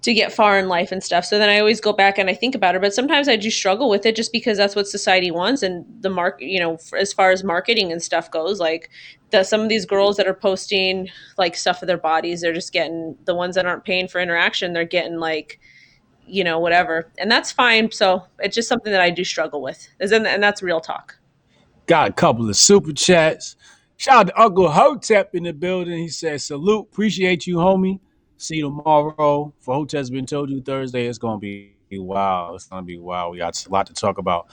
to get far in life and stuff. So then I always go back and I think about her, but sometimes I do struggle with it just because that's what society wants. And the as far as marketing and stuff goes, like some of these girls that are posting like stuff of their bodies, they're just getting, the ones that aren't paying for interaction, they're getting like, whatever. And that's fine. So it's just something that I do struggle with. And that's real talk. Got a couple of super chats. Shout out to Uncle Hotep in the building. He says, salute, appreciate you, homie. See you tomorrow. For Hotep's been told you Thursday, it's gonna be wild. It's gonna be wild. We got a lot to talk about.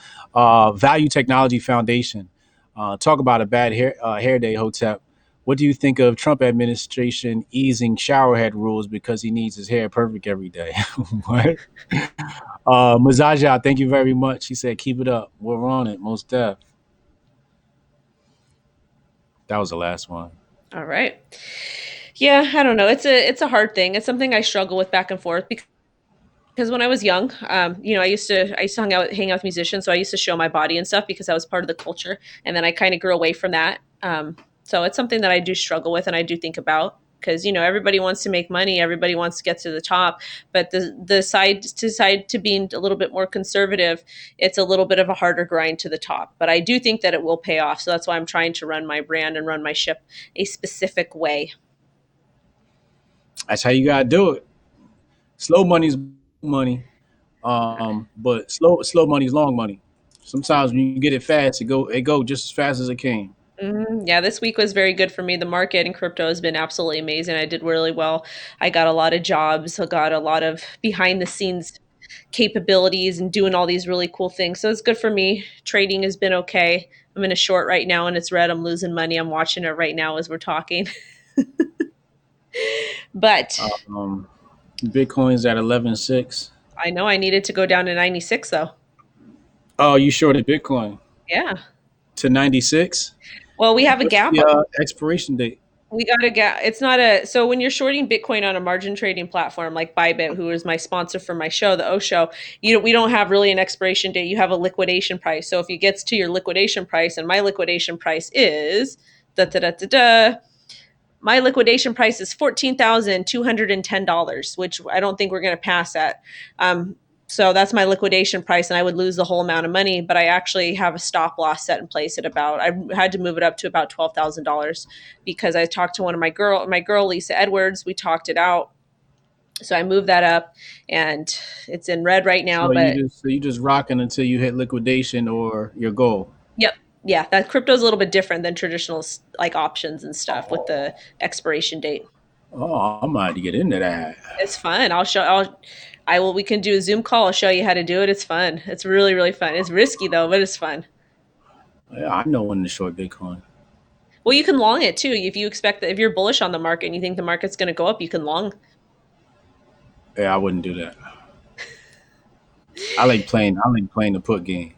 Value Technology Foundation. Talk about a bad hair day, Hotep. What do you think of Trump administration easing showerhead rules because he needs his hair perfect every day? What? Mazaja, thank you very much. He said, keep it up. We're on it, most def. That was the last one. All right. Yeah, I don't know. It's a hard thing. It's something I struggle with back and forth because when I was young, I used to hang out with musicians, so I used to show my body and stuff because that was part of the culture. And then I kind of grew away from that. So it's something that I do struggle with and I do think about. because everybody wants to make money, everybody wants to get to the top, but the side to being a little bit more conservative, it's a little bit of a harder grind to the top. But I do think that it will pay off. So that's why I'm trying to run my brand and run my ship a specific way. That's how you gotta do it. Slow money's money, but slow money's long money. Sometimes when you get it fast, it go just as fast as it came. Yeah, this week was very good for me. The market in crypto has been absolutely amazing. I did really well. I got a lot of jobs. I got a lot of behind the scenes capabilities and doing all these really cool things. So it's good for me. Trading has been okay. I'm in a short right now and it's red. I'm losing money. I'm watching it right now as we're talking. But Um, Bitcoin's at 11.6. I know I needed to go down to 96 though. Oh, you shorted Bitcoin Yeah. to 96? Well, we have a What's gap. the expiration date? We got to get, it's not a, so when you're shorting Bitcoin on a margin trading platform like Bybit, who is my sponsor for my show, the O Show, we don't have really an expiration date. You have a liquidation price. So if it gets to your liquidation price, and my liquidation price is da da da da da, my liquidation price is $14,210, which I don't think we're going to pass that. So that's my liquidation price, and I would lose the whole amount of money. But I actually have a stop loss set in place at about. I had to move it up to about $12,000 because I talked to one of my girl Lisa Edwards. We talked it out, so I moved that up, and it's in red right now. But So you just rocking until you hit liquidation or your goal. yep, yeah, that crypto is a little bit different than traditional like options and stuff with the expiration date. Oh, I might have to get into that. It's fun. I will. We can do a Zoom call. I'll show you how to do it. It's fun. It's really, really fun. It's risky though, but it's fun. Yeah, I know when to short Bitcoin. Well, you can long it too. If you expect that, if you're bullish on the market and you think the market's going to go up, you can long. Yeah, I wouldn't do that. I like playing the put game.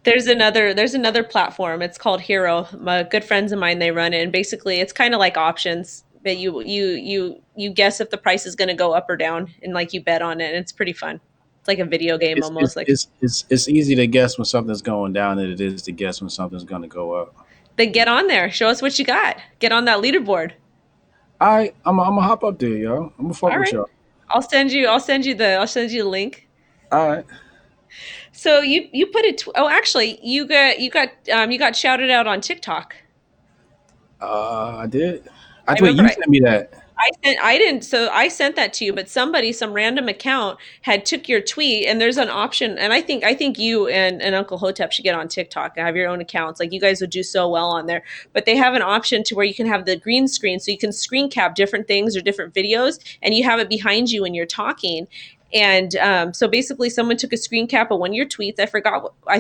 There's another platform. It's called Hero. My good friends of mine, they run it, and basically it's kind of like options. But you guess if the price is going to go up or down, and like you bet on it. And it's pretty fun. It's like a video game It's almost. it's Like it's it's, it's easy to guess when something's going down than it is to guess when something's going to go up. then get on there. Show us what you got. Get on that leaderboard. All right, I'm gonna hop up there, yo. I'm gonna fuck All with right. y'all. I'll send you the link. All right. So you put it. Oh, actually, you got shouted out on TikTok. I did. I I wait. remember You sent me that. I didn't. So I sent that to you, but some random account had took your tweet, and there's an option. And I think you and Uncle Hotep should get on TikTok and have your own accounts. Like you guys would do so well on there. But they have an option to where you can have the green screen, so you can screen cap different things or different videos, and you have it behind you when you're talking. And so basically, someone took a screen cap of one of your tweets. I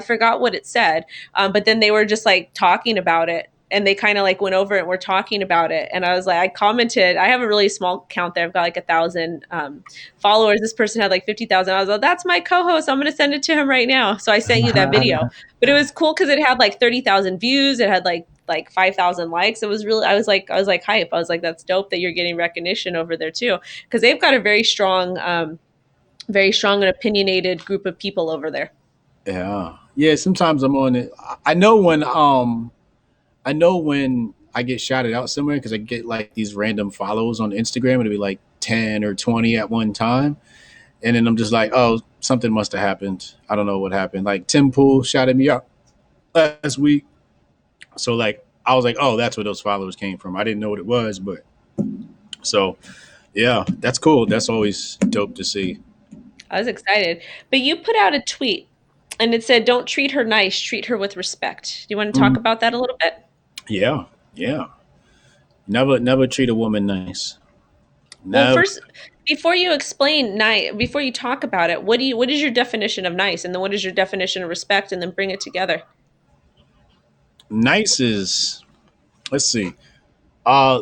forgot what it said, but then they were just like talking about it, and they kind of like went over it and were talking about it. And I was like, I commented. I have a really small account there. I've got like 1,000 followers. This person had like 50,000. I was like, that's my co-host. I'm going to send it to him right now. So I sent you that video, but it was cool because it had like 30,000 views. It had like 5,000 likes. It was really, I was like hype. I was like, that's dope that you're getting recognition over there too, because they've got a very strong and opinionated group of people over there. Yeah. Yeah. Sometimes I'm on it. I know when I get shouted out somewhere because I get like these random follows on Instagram. It'll be like 10 or 20 at one time. And then I'm just like, oh, something must have happened. I don't know what happened. Like Tim Pool shouted me out last week. So like I was like, oh, that's where those followers came from. I didn't know what it was, but so yeah, that's cool. That's always dope to see. I was excited. But you put out a tweet and it said, don't treat her nice, treat her with respect. Do you want to talk Mhm. about that a little bit? Yeah, yeah. Never treat a woman nice. Well, Never. first, before you explain nice, before you talk about it, what is your definition of nice? And then what is your definition of respect? And then bring it together. Nice is, let's see. Uh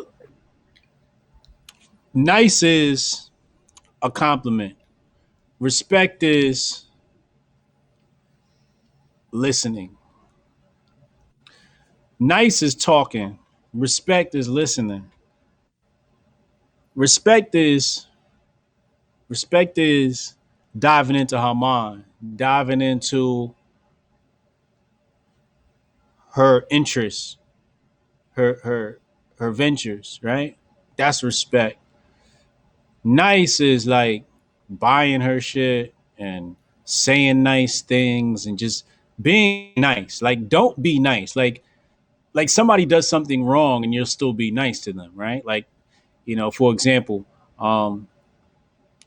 Nice is a compliment. Respect is listening. Nice is talking. Respect is listening. Respect is respect is diving into her mind, diving into her interests, her ventures, right? That's respect. Nice is like buying her shit and saying nice things and just being nice. Like don't be nice. Like somebody does something wrong and you'll still be nice to them, right? Like, for example, um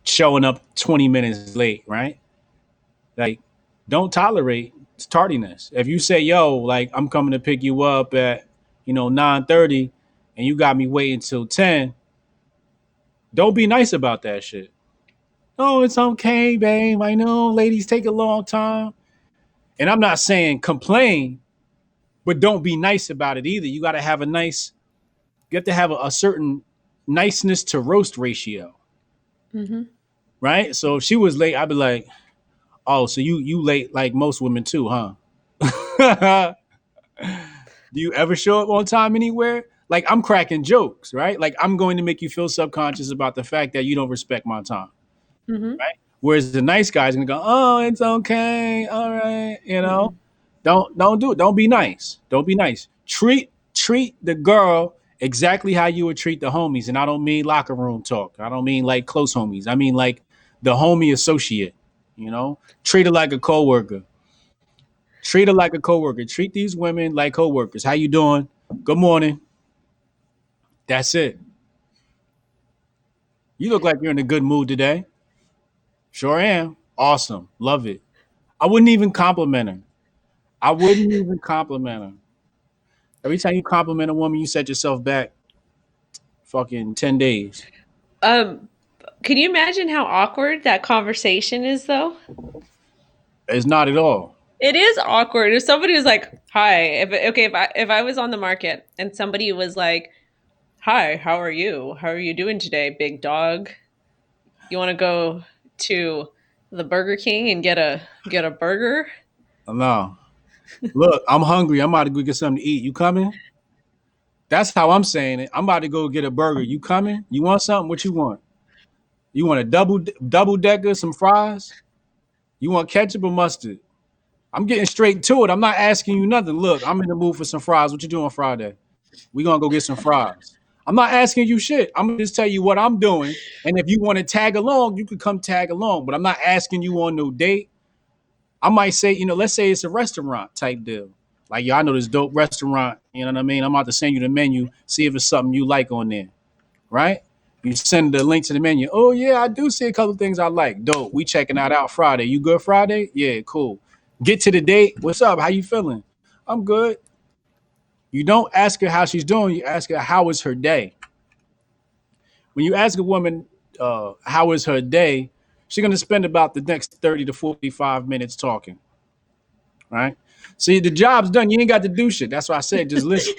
showing up 20 minutes late, right? Like don't tolerate tardiness. If you say, "Yo, like I'm coming to pick you up at, 9:30 and you got me waiting till 10," don't be nice about that shit. Oh, it's okay, babe. I know ladies take a long time. And I'm not saying complain, but don't be nice about it either. You have to have a certain niceness to roast ratio, Mm-hmm. right? So if she was late, I'd be like, oh, so you late like most women too, huh? Do you ever show up on time anywhere? Like I'm cracking jokes, right? Like I'm going to make you feel subconscious about the fact that you don't respect my time. Mm-hmm. Whereas the nice guy's gonna go, oh, it's okay, all right, Mm-mm. Don't do it. Don't be nice. Don't be nice. Treat the girl exactly how you would treat the homies, and I don't mean locker room talk. I don't mean like close homies. I mean like the homie associate. Treat her like a coworker. Treat her like a coworker. Treat these women like coworkers. How you doing? Good morning. That's it. You look like you're in a good mood today. Sure am. Awesome. Love it. I wouldn't even compliment her. I wouldn't even compliment her. Every time you compliment a woman, you set yourself back fucking 10 days. Um, can you imagine how awkward that conversation is, though? It's not at all. It is awkward if somebody was like, "Hi," if I was on the market and somebody was like, "Hi, how are you? How are you doing today, big dog? You want to go to the Burger King and get a burger?" No. Look, I'm hungry. I'm about to go get something to eat. You coming? That's how I'm saying it. I'm about to go get a burger. You coming? You want something? What you want? You want a double decker, some fries? You want ketchup or mustard? I'm getting straight to it. I'm not asking you nothing. Look, I'm in the mood for some fries. What you doing Friday? We gonna go get some fries. I'm not asking you shit. I'm gonna just tell you what I'm doing. And if you want to tag along, you could come tag along. But I'm not asking you on no date. I might say, let's say it's a restaurant type deal. Like, yo, I know this dope restaurant. You know what I mean? I'm about to send you the menu, see if it's something you like on there, right? You send the link to the menu. Oh yeah, I do see a couple things I like. Dope. We checking that out Friday. You good Friday? Yeah, cool. Get to the date. What's up? How you feeling? I'm good. You don't ask her how she's doing. You ask her how is her day. When you ask a woman how is her day, she's gonna spend about the next 30 to 45 minutes talking. Right? See, the job's done. You ain't got to do shit. That's why I said just listen.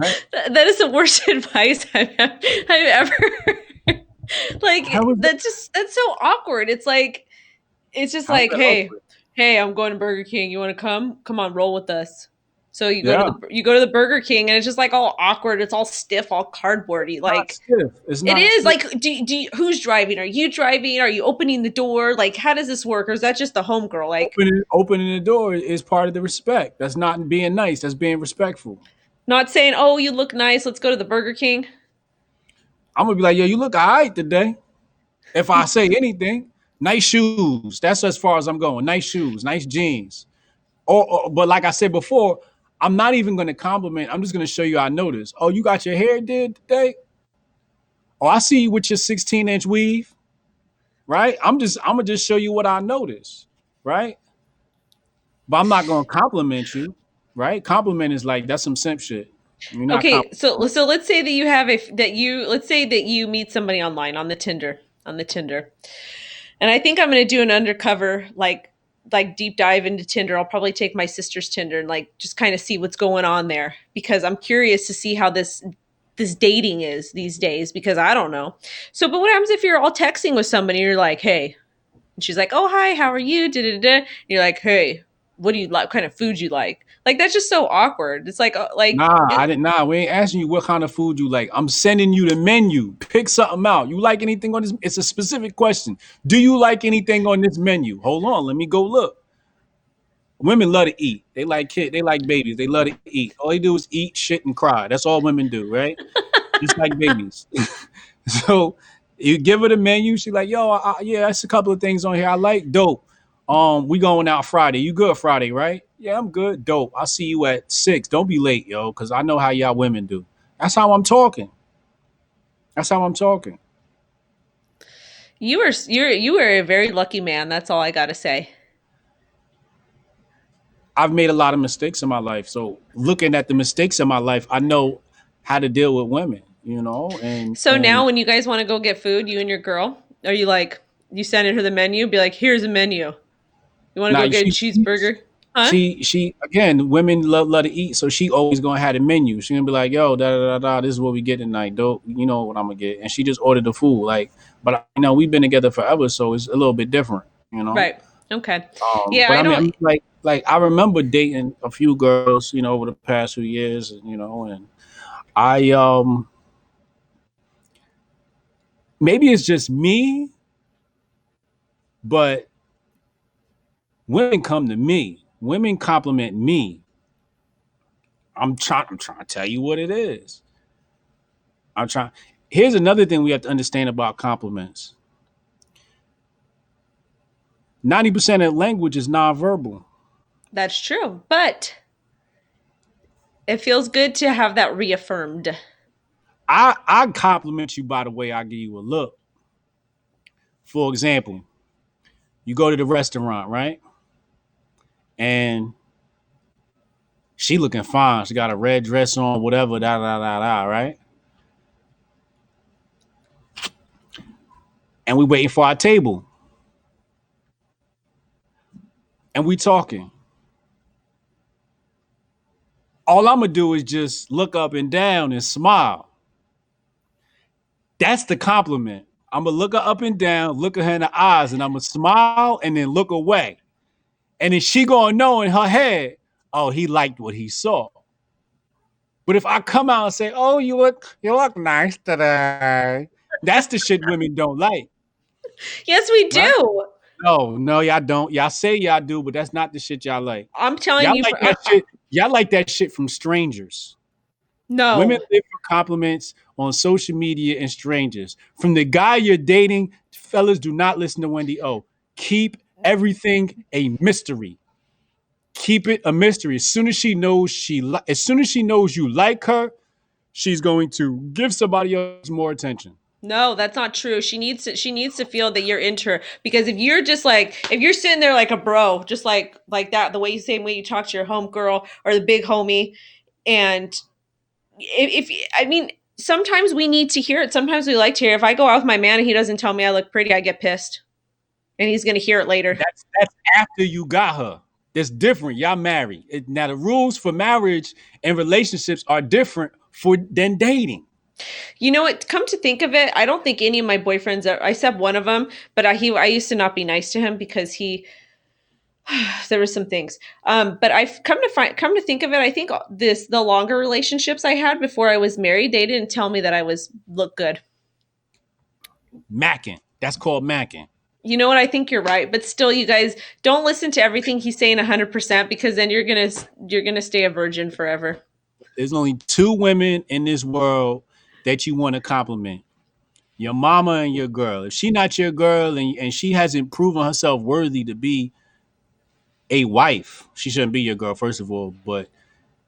Right? That is the worst advice I've ever heard. Like How is it? that's so awkward. It's just How's like, that hey, awkward? hey, I'm going to Burger King. You want to come? Come on, roll with us. So Yeah. you go to the Burger King and it's just like all awkward. It's all stiff, all cardboardy. It's not Like stiff. It's it not is. stiff. Like who's driving? Are you driving? Are you opening the door? Like how does this work? Or is that just the homegirl? Like Opening the door is part of the respect. That's not being nice. That's being respectful. not saying, oh, you look nice. Let's go to the Burger King. I'm gonna be like, yo, you look all right today. If I say anything, nice shoes. That's as far as I'm going. Nice shoes, nice jeans. But like I said before, I'm not even gonna compliment. I'm just gonna show you I noticed. Oh, you got your hair did today? Oh, I see you with your 16-inch weave, right? I'm gonna just show you what I noticed, right? But I'm not gonna compliment you, right? Compliment is like that's some simp shit. You're not Okay, so complimenting. let's say that you have a that you let's say that you meet somebody online on the Tinder. And I think I'm going to do an undercover like deep dive into Tinder. I'll probably take my sister's Tinder and like just kind of see what's going on there because I'm curious to see how this dating is these days because I don't know. So, but what happens if you're all texting with somebody and you're like, "Hey," and she's like, "Oh, hi, how are you?" Da, da, da. And you're like, "Hey, what do you like? What kind of food you like?" Like that's just so awkward. It's like Nah, I didn't. Nah, we ain't asking you what kind of food you like. I'm sending you the menu. Pick something out. You like anything on this? It's a specific question. Do you like anything on this menu? Hold on, let me go look. Women love to eat. They like babies. They love to eat. All they do is eat, shit, and cry. That's all women do, right? just like babies. So you give her the menu. She like, yo, yeah, that's a couple of things on here I like. Dope. We going out Friday. You good Friday, right? Yeah, I'm good. Dope. I'll see you at 6. Don't be late, yo, because I know how y'all women do. That's how I'm talking. That's how I'm talking. You were a very lucky man. That's all I got to say. I've made a lot of mistakes in my life. So looking at the mistakes in my life, I know how to deal with women, and So now when you guys want to go get food, you and your girl, are you like you sending her the menu, be like, "Here's a menu. You want to go now get a cheeseburger?" Huh? she again, women love to eat, so she always gonna have a menu. She gonna be like, yo, da da da da, this is what we get tonight, dope. You know what I'm gonna get, and she just ordered the food. Like, but we've been together forever, so it's a little bit different, you know. Right. Okay. Yeah, But I I mean, don't like I remember dating a few girls, over the past few years, and I maybe it's just me, but women come to me. Women compliment me. I'm trying to tell you what it is. I'm trying. Here's another thing we have to understand about compliments. 90% of language is nonverbal. that's true, but it feels good to have that reaffirmed. I compliment you by the way I give you a look. For example, you go to the restaurant, right? And she looking fine. She got a red dress on, whatever, da da da da, right? And we waiting for our table. And we talking. All I'm gonna do is just look up and down and smile. That's the compliment. I'm gonna look her up and down, look at her in the eyes, and I'm gonna smile and then look away. And then she gonna know in her head, oh, he liked what he saw. But if I come out and say, oh, you look nice today, that's the shit women don't like, Yes, we right? do. No, no, y'all don't. Y'all say y'all do, but that's not the shit y'all like. I'm telling Y'all you like for that shit. Y'all like that shit from strangers. Women no. live for compliments on social media and strangers. From the guy you're dating, fellas, do not listen to Wendy O. Keep everything a mystery. Keep it a mystery. As soon as she knows you like her, she's going to give somebody else more attention. No, that's not true. She needs to feel that you're into her because if you're sitting there like a bro, just like that, the way you same way you talk to your home girl or the big homie, and if I mean sometimes we need to hear it. Sometimes we like to hear it. If I go out with my man and he doesn't tell me I look pretty, I get pissed. And he's gonna hear it later. That's after you got her. That's different. Y'all married. Now the rules for marriage and relationships are different than dating. You know what? Come to think of it, I don't think any of my boyfriends are, except one of them, but I used to not be nice to him because he there were some things. But I've come to think of it, I think the longer relationships I had before I was married, they didn't tell me that I was look good. Macking. That's called macking. You know what? I think you're right, but still, you guys don't listen to everything he's saying 100% because then you're gonna stay a virgin forever. There's only two women in this world that you want to compliment. Your mama and your girl. If she not your girl and she hasn't proven herself worthy to be a wife, she shouldn't be your girl, first of all. But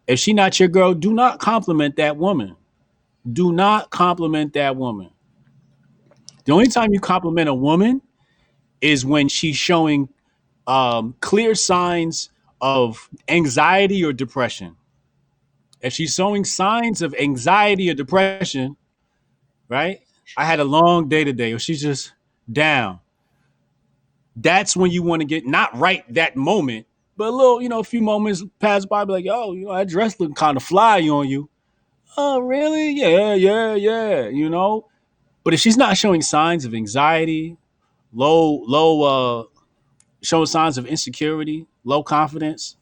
if she not your girl, do not compliment that woman. Do not compliment that woman. The only time you compliment a woman is when she's showing clear signs of anxiety or depression. If she's showing signs of anxiety or depression, right? I had a long day today, or she's just down. That's when you want to get not right that moment, but a little, a few moments pass by, be like, oh, that dress looking kind of fly on you. Oh, really? Yeah, yeah, yeah. But if she's not showing signs of anxiety, low, showing signs of insecurity, low confidence,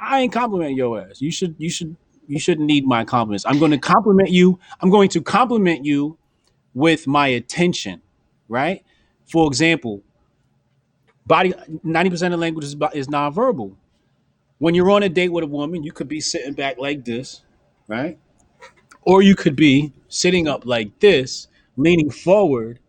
I ain't complimenting your ass. You shouldn't need my compliments. I'm going to compliment you. I'm going to compliment you with my attention, right? For example, body 90% of language is nonverbal. When you're on a date with a woman, you could be sitting back like this, right? Or you could be sitting up like this, leaning forward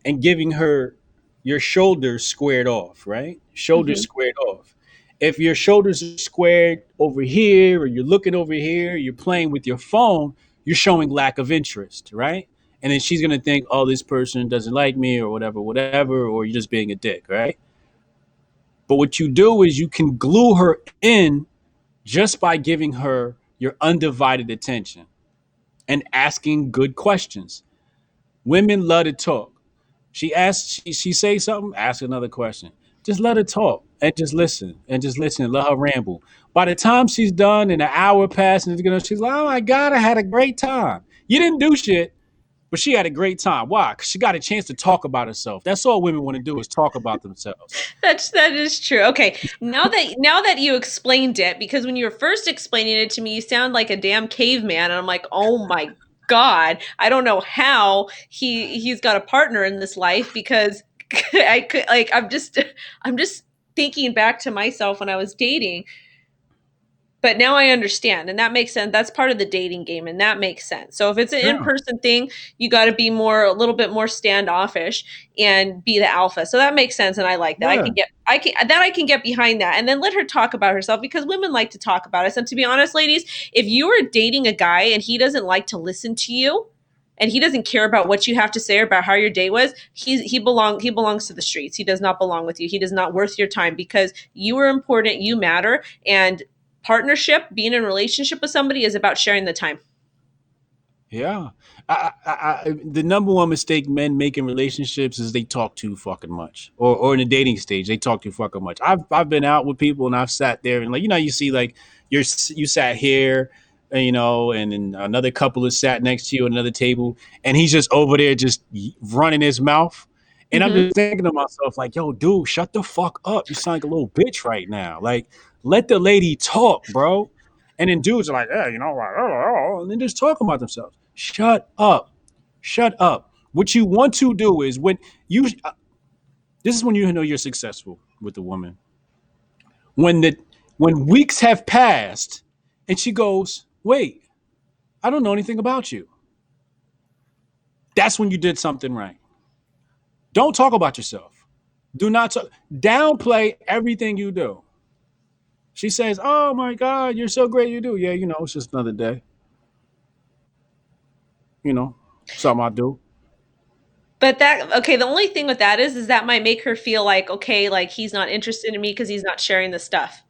and giving her your shoulders squared off, right? Shoulders Hmm. squared off. If your shoulders are squared over here, or you're looking over here, you're playing with your phone, you're showing lack of interest, right? And then she's gonna think, oh, this person doesn't like me, or whatever, whatever, or you're just being a dick, right? But what you do is you can glue her in just by giving her your undivided attention and asking good questions. Women love to talk. She say something, ask another question. Just let her talk and just listen and let her ramble. By the time she's done and an hour passes, she's like, oh my God, I had a great time. You didn't do shit, but she had a great time. Why? Because she got a chance to talk about herself. That's all women want to do is talk about themselves. That is true. Okay, now that you explained it, because when you were first explaining it to me, you sound like a damn caveman, and I'm like, oh my god, I don't know how he's got a partner in this life because I could like I'm just thinking back to myself when I was dating, but now I understand, and that makes sense. That's part of the dating game, and that makes sense. So if it's an Yeah, in-person thing, you got to be more a little bit more standoffish and be the alpha. So that makes sense, and I like that. yeah, I can get behind that, and then let her talk about herself because women like to talk about us. And to be honest, ladies, if you are dating a guy and he doesn't like to listen to you, and he doesn't care about what you have to say or about how your day was, he belongs to the streets. He does not belong with you. He does not worth your time because you are important, you matter, and partnership, being in a relationship with somebody is about sharing the time. yeah. The number one mistake men make in relationships is they talk too fucking much, or in the dating stage they talk too fucking much. I've been out with people and I've sat there and like you see like you sat here, and then another couple is sat next to you at another table, and he's just over there just running his mouth, and I'm Mm-hmm. just thinking to myself like, yo, dude, shut the fuck up. You sound like a little bitch right now. Like, let the lady talk, bro. And then dudes are like, yeah, like, and then just talking about themselves. Shut up. Shut up. What you want to do is you, this is when you know you're successful with the woman. When the when weeks have passed, and she goes, wait, I don't know anything about you. That's when you did something right. Don't talk about yourself. Do not talk, downplay everything you do. She says, oh my God, you're so great. You do. Yeah, it's just another day. You know, something I do. But that okay, the only thing with that is that might make her feel like okay, like he's not interested in me because he's not sharing the stuff.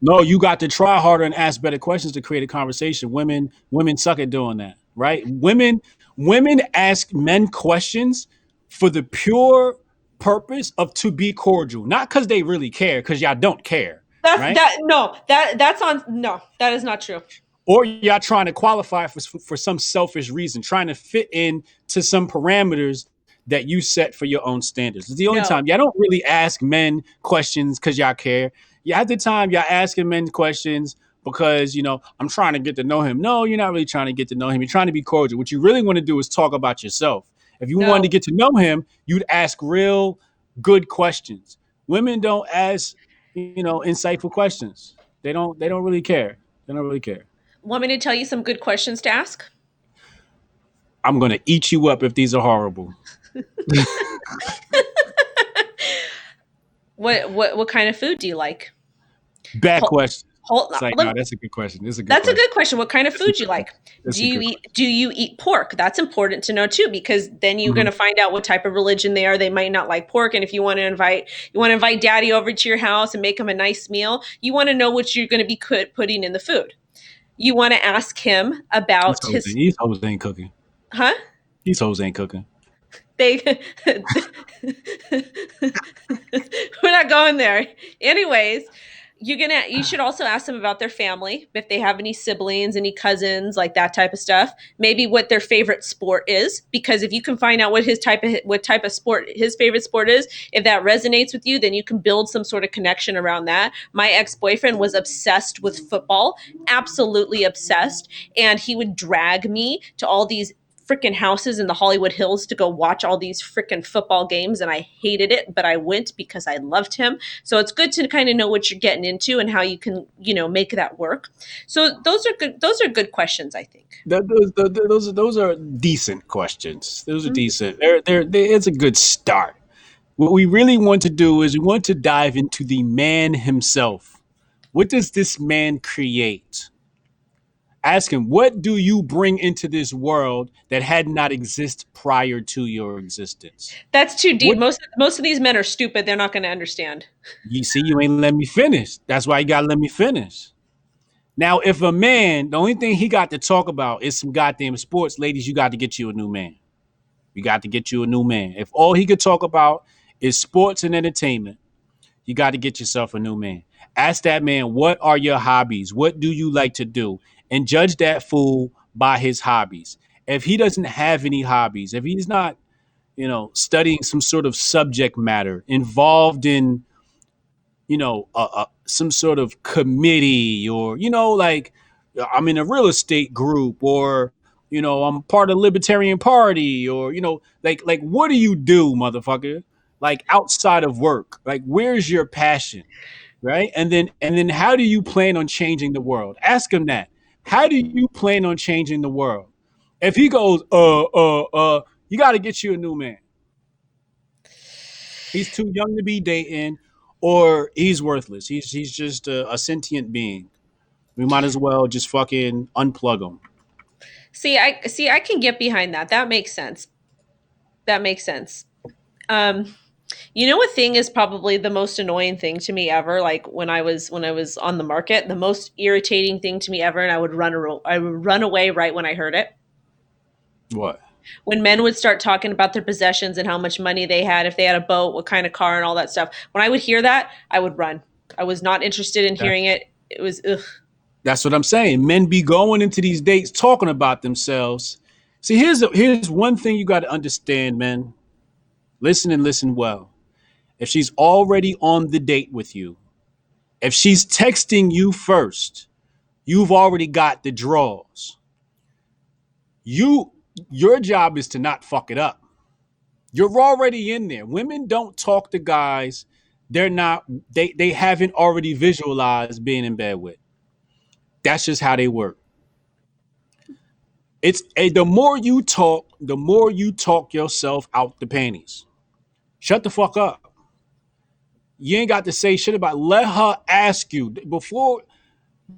No, you got to try harder and ask better questions to create a conversation. Women suck at doing that, right? Women ask men questions for the pure purpose of to be cordial, not because they really care, because y'all don't care, That's right? that no, that's on no, that is not true. Or y'all trying to qualify for some selfish reason, trying to fit in to some parameters that you set for your own standards. It's the only No. time y'all don't really ask men questions because y'all care. Yeah, at the time y'all asking men questions because I'm trying to get to know him. No, you're not really trying to get to know him. You're trying to be cordial. What you really want to do is talk about yourself. If you wanted to No. get to know him, you'd ask real good questions. Women don't ask, insightful questions. They don't really care. They don't really care. Want me to tell you some good questions to ask? I'm gonna eat you up if these are horrible. What kind of food do you like? Bad Hold, question. hold, It's like, no, that's a good question. This is a good that's a question. good question. What kind of That's a food do you good like? question. That's a good question. Do you eat pork? That's important to know too, because then you're going Mhm. to find out what type of religion they are. They might not like pork, and if you want to invite daddy over to your house and make him a nice meal, you want to know what you're going to be putting in the food. You want to ask him These about hoes, his, these hoes ain't cooking. huh? These hoes ain't cooking. They we're not going there. Anyways, you should also ask them about their family, if they have any siblings, any cousins, like that type of stuff. Maybe what their favorite sport is, because if you can find out what type of sport his favorite sport is, if that resonates with you, then you can build some sort of connection around that. My ex-boyfriend was obsessed with football, absolutely obsessed, and he would drag me to all these freaking houses in the Hollywood Hills to go watch all these freaking football games, and I hated it, but I went because I loved him. So it's good to kind of know what you're getting into and how you can, make that work. So those are good. Those are good questions, I think. Those are decent questions. Those are decent. It's a good start. What we really want to do is we want to dive into the man himself. What does this man create? Ask him, what do you bring into this world that had not existed prior to your existence? That's too deep. What Most of these men are stupid. They're not going to understand. you see, you ain't let me finish. That's why you gotta let me finish. Now, if a man, the only thing he got to talk about is some goddamn sports, ladies, you got to get you a new man. You got to get you a new man. If all he could talk about is sports and entertainment, you got to get yourself a new man. Ask that man, what are your hobbies? What do you like to do? And judge that fool by his hobbies. If he doesn't have any hobbies, if he's not, studying some sort of subject matter, involved in, some sort of committee, or, like I'm in a real estate group, or, I'm part of the Libertarian Party, or, like what do you do, motherfucker? Like outside of work, like where's your passion? Right. And then how do you plan on changing the world? Ask him that. How do you plan on changing the world? If he goes, you got to get you a new man. He's too young to be dating, or he's worthless. He's just a sentient being. We might as well just fucking unplug him. See. I can get behind that. That makes sense. That makes sense. Um, what thing is probably the most annoying thing to me ever? Like when I was on the market, the most irritating thing to me ever, and I would run away right when I heard it. What? When men would start talking about their possessions and how much money they had, if they had a boat, what kind of car, and all that stuff. When I would hear that, I would run. I was not interested in That, hearing it. It was ugh. that's what I'm saying. Men be going into these dates talking about themselves. See, here's one thing you got to understand, men. Listen and listen well. If she's already on the date with you, if she's texting you first, you've already got the draws. Your job is to not fuck it up. You're already in there. Women don't talk to guys they're not they haven't already visualized being in bed with. That's just how they work. The more you talk, the more you talk yourself out the panties. Shut the fuck up. You ain't got to say shit about. Let her ask you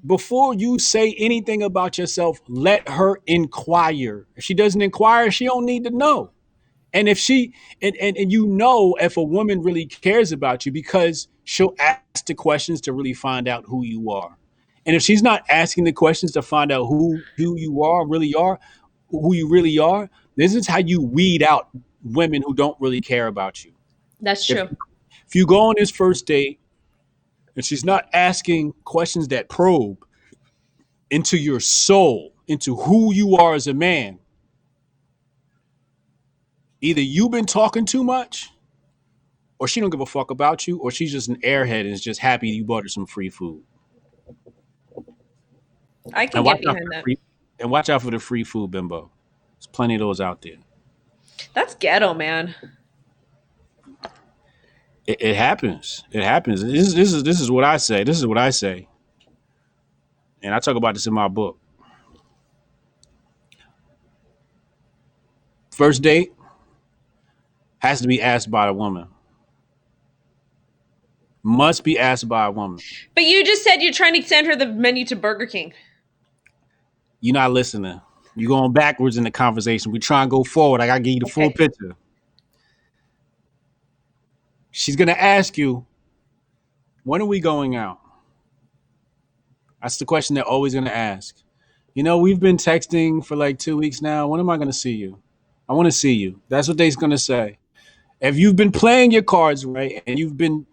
before you say anything about yourself. Let her inquire. If she doesn't inquire, she don't need to know. And if she and if a woman really cares about you, because she'll ask the questions to really find out who you are. And if she's not asking the questions to find out who you are, who you really are, this is how you weed out women who don't really care about you. That's If true. if you go on this first date and she's not asking questions that probe into your soul, into who you are as a man, either you've been talking too much, or she don't give a fuck about you, or she's just an airhead and is just happy you bought her some free food. I can And get behind that. watch out for the free food, bimbo. There's plenty of those out there. That's ghetto, man. It happens. It happens. This is what I say. This is what I say, and I talk about this in my book. First date has to be asked by a woman. Must be asked by a woman. But you just said you're trying to send her the menu to Burger King. You're not listening. You're going backwards in the conversation. We try and go forward. I gotta give you the full Okay. picture. She's gonna ask you, when are we going out? That's the question they're always gonna ask. We've been texting for like 2 weeks now. When am I gonna see you? I want to see you. That's what they're gonna say. If you've been playing your cards right and you've been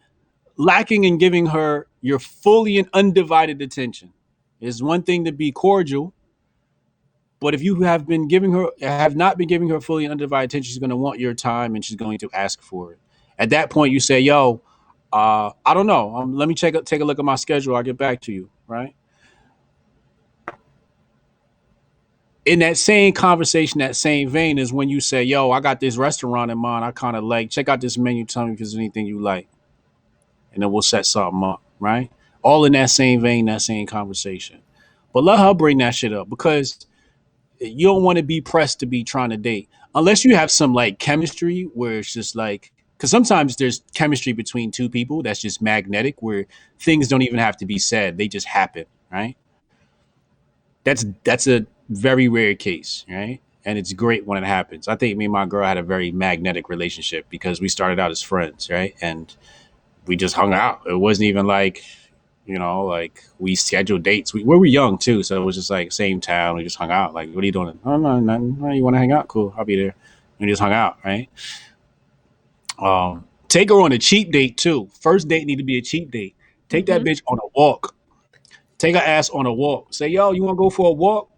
lacking in giving her your fully and undivided attention, it's one thing to be cordial, but if you have not been giving her fully and undivided attention, she's going to want your time and she's going to ask for it. At that point, you say, "Yo, I don't know. Let me take a look at my schedule. I'll get back to you." Right? in that same conversation, that same vein is when you say, "Yo, I got this restaurant in mind. I kind of like. Check out this menu. Tell me if there's anything you like, and then we'll set something up." Right? All in that same vein, that same conversation. But let her bring that shit up because you don't want to be pressed to be trying to date unless you have some like chemistry where it's just like because sometimes there's chemistry between two people that's just magnetic where things don't even have to be said, they just happen, right? That's a very rare case, right? And it's great when it happens. I think me and my girl had a very magnetic relationship because we started out as friends, right? And we just hung out. It wasn't even like, like we scheduled dates. We were young too, so it was just like same town. We just hung out. Like, what are you doing? Oh no, nothing. Oh, you want to hang out? Cool, I'll be there. And we just hung out, right? Take her on a cheap date too. First date need to be a cheap date. Take that Hmm. bitch on a walk. Take her ass on a walk. Say, yo, you want to go for a walk?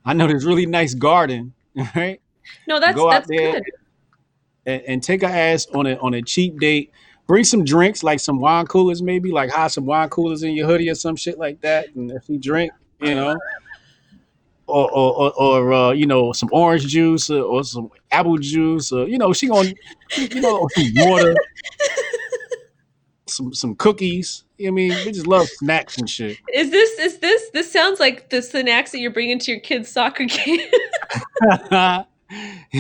I know this really nice garden, right? No, Go out that's there good. and take her ass on a cheap date. Bring some drinks, like some wine coolers, maybe like hide some wine coolers in your hoodie or some shit like that. And if you drink, some orange juice or some apple juice, or she gonna, some water, some cookies. I mean, bitches love snacks and shit. Is this sounds like the snacks that you're bringing to your kids' soccer game?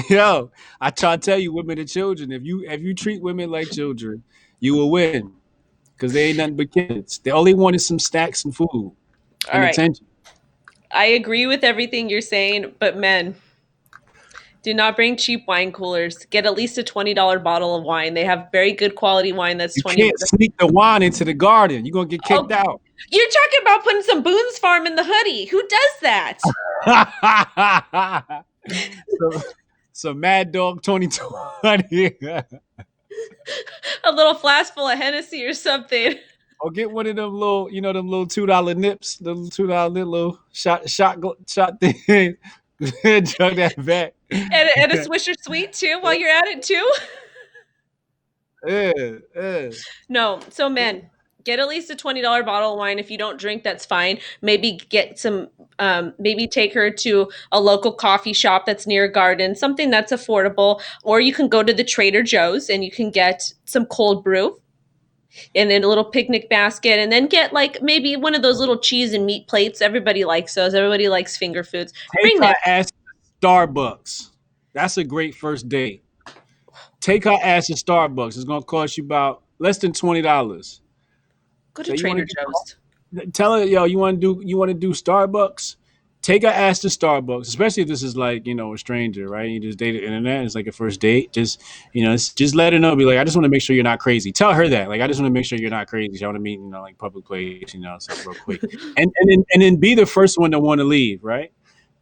Yo, I try to tell you, women and children, if you treat women like children, you will win because they ain't nothing but kids. They all they want is some snacks and food All and right. attention. I agree with everything you're saying, but men, do not bring cheap wine coolers. Get at least a $20 bottle of wine. They have very good quality wine that's You 20. can't sneak the wine into the garden. You're gonna get Oh, kicked out. you're talking about putting some Boone's Farm in the hoodie. Who does that? so, so Mad Dog 2020. A little flask full of Hennessy or something. Or get one of them little, them little $2 nips, the little $2 little shot thing. Chug that back. And a Swisher Sweet too while you're at it too. Yeah, yeah. No. So men, get at least a $20 bottle of wine. If you don't drink, that's fine. Maybe get some maybe take her to a local coffee shop that's near a garden, something that's affordable. Or you can go to the Trader Joe's and you can get some cold brew in a little picnic basket and then get like maybe one of those little cheese and meat plates. Everybody likes those. Everybody likes finger foods. Take Bring her that. ass to Starbucks. That's a great first date. Take her ass to Starbucks. It's gonna cost you about less than $20. Go to So you want to Trader get Joe's. tell her, yo, you want to do Starbucks? Take her ass to Starbucks, especially if this is like, a stranger, right? You just date the internet. It's like a first date. Just let her know. Be like, I just want to make sure you're not crazy. Tell her that. Like, I just want to make sure you're not crazy. I want to meet, like public place, something real quick. And then be the first one to want to leave, right?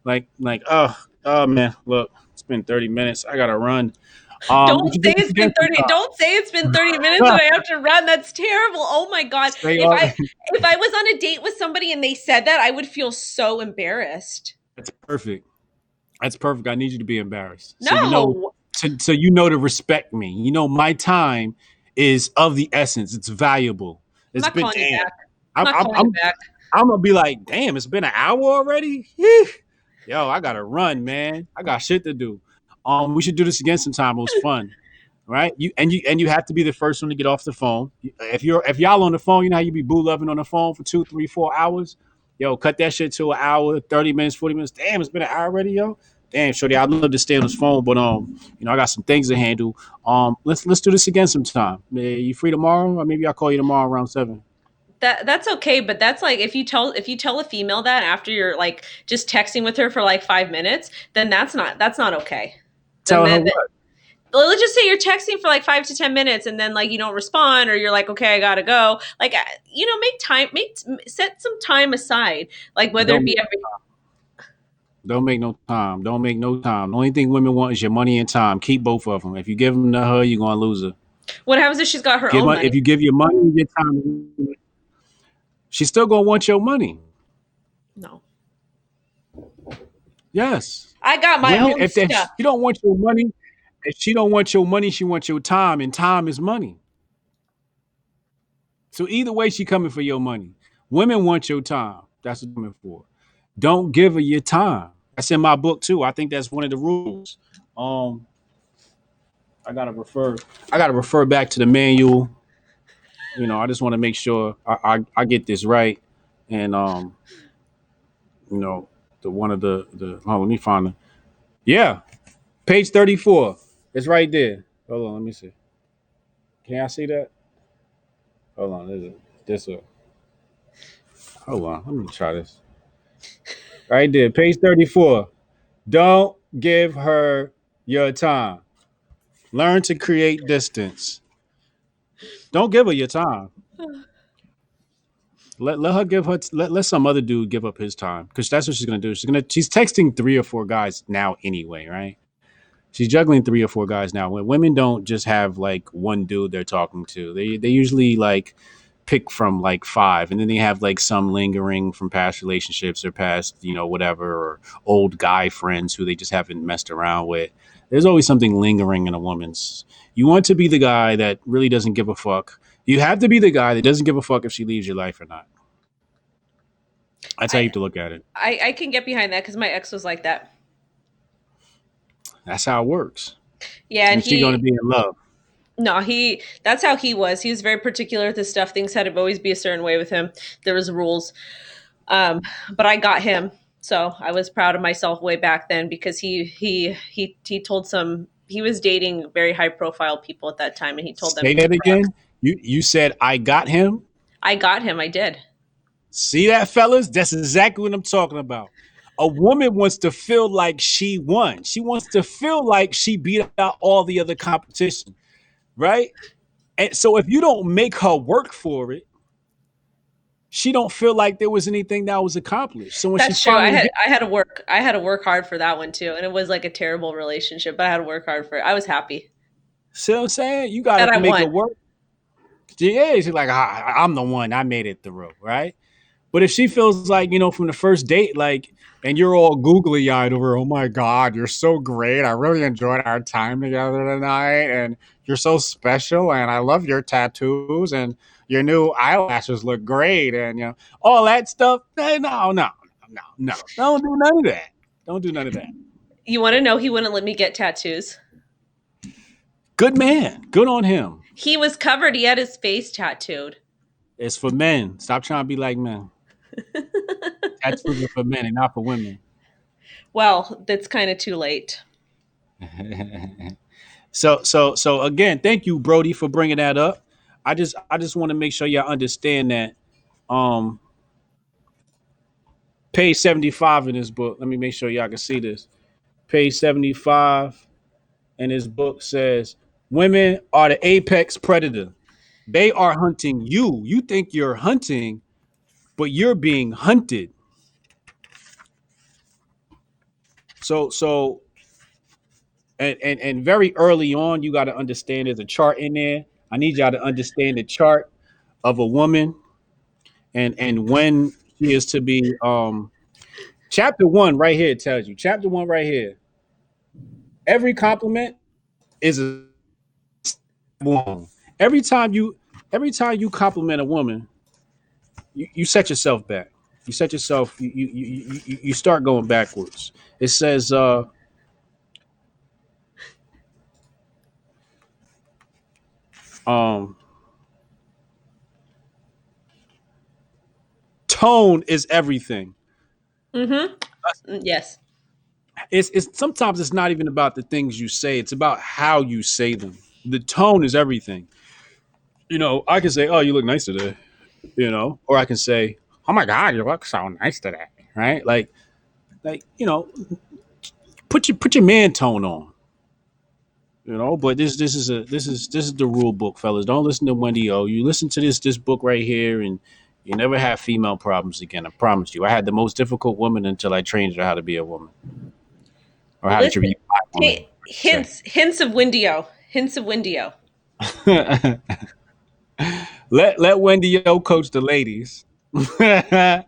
Like, oh man, look, it's been 30 minutes. I gotta run. We Don't should do say this it's been again 30. Don't say it's been 30 minutes and sometime. I have to run. That's terrible. Oh my god. Stay If on. I was on a date with somebody and they said that, I would feel so embarrassed. That's perfect. That's perfect. I need you to be embarrassed. No. So you know to respect me. My time is of the essence. It's valuable. I'm It's not been calling you damn. back. I'm I'm not I'm calling you I'm, back. I'm gonna be like, damn, it's been an hour already? Yeesh. Yo, I gotta run, man. I got shit to do. We should do this again sometime. It was fun. Right? You have to be the first one to get off the phone. If y'all on the phone, you know how you be boo loving on the phone for 2, 3, 4 hours. Yo, cut that shit to an hour, 30 minutes, 40 minutes. Damn, it's been an hour already, yo. Damn, shorty, I'd love to stay on this phone, but I got some things to handle. Let's do this again sometime. You free tomorrow? Or maybe I'll call you tomorrow around 7. That's okay, but that's like if you tell a female that after you're like just texting with her for like 5 minutes, then that's not okay. Then Tell her that, what? let's just say you're texting for like 5 to 10 minutes and then like you don't respond or you're like okay I gotta go like make time make set some time aside like whether it Don't be every don't make no time. Don't make no time. The only thing women want is your money and time. Keep both of them. If you give them to her, you're gonna lose her. what happens if she's got her Give own her money. if you give your money and your time, she's still gonna want your money. No, Yes. I got my Women, own if stuff. she don't want your money, if she don't want your money, she wants your time, and time is money. So either way, she coming for your money. Women want your time. That's what they're coming for. Don't give her your time. That's in my book too. I think that's one of the rules. Um, I gotta refer. I gotta refer back to the manual. I just want to make sure I get this right. And you know, the one of the let me find it. Yeah, page 34. It's right there. Hold on, let me see. Can I see that? Hold on, this a hold on. Let me try this. Right there, page 34. Don't give her your time. Learn to create distance. Don't give her your time. Let her give her let some other dude give up his time because that's what she's gonna do. She's texting three or four guys now anyway, right? She's juggling three or four guys now. When women don't just have like one dude they're talking to, they usually like pick from like five, and then they have like some lingering from past relationships or past whatever or old guy friends who they just haven't messed around with. There's always something lingering in a woman's. You want to be the guy that really doesn't give a fuck. You have to be the guy that doesn't give a fuck if she leaves your life or not. That's how you I have to look at it. I can get behind that because my ex was like that. That's how it works. Yeah, and And she's going to he be in love. no, he that's how he was. He was very particular with his stuff. Things had to always be a certain way with him. There was rules. Um, but I got him. So I was proud of myself way back then because he told some he was dating very high profile people at that time and he told them Say to that keep rocks. again. You said I got him. I got him, I did. See that, fellas? That's exactly what I'm talking about. A woman wants to feel like she won. She wants to feel like she beat out all the other competition, right? And so if you don't make her work for it, she don't feel like there was anything that was accomplished. So when she That's true. finally gets, I had to work hard for that one too. And it was like a terrible relationship, but I had to work hard for it. I was happy see what I'm saying? You got that to I make won. her work. Yeah, she's like, I'm the one. I made it through, right? But if she feels like, from the first date, like, and you're all googly eyed over, oh my God, you're so great. I really enjoyed our time together tonight. And you're so special. And I love your tattoos. And your new eyelashes look great. And, all that stuff. No. Don't do none of that. Don't do none of that. You want to know he wouldn't let me get tattoos. Good man. Good on him. He was covered. He had his face tattooed. It's for men. Stop trying to be like men. Tattoos are for men and not for women. Well, that's kind of too late. So again, thank you, Brody, for bringing that up. I just want to make sure y'all understand that. Um, page 75 in this book. Let me make sure y'all can see this. Page 75 in this book says, "Women are the apex predator. They are hunting you. You think you're hunting, but you're being hunted." So and very early on, you got to understand there's a chart in there. I need y'all to understand the chart of a woman and when she is to be chapter one right here tells you chapter one right here every compliment is a woman. Every time you compliment a woman, you set yourself back. You set yourself you start going backwards. It says um tone is everything. Mm-hmm. Yes. It's sometimes it's not even about the things you say, it's about how you say them. The tone is everything. I can say, "Oh, you look nice today," or I can say, "Oh my God, you look so nice today," right? Like put your man tone on, But this is the rule book, fellas. Don't listen to Wendy O. You listen to this book right here, and you never have female problems again. I promise you. I had the most difficult woman until I trained her how to be a woman, or how to Listen, be a woman. Say. hints of Windio. Hints of Windio. Let Wendy O coach the ladies. I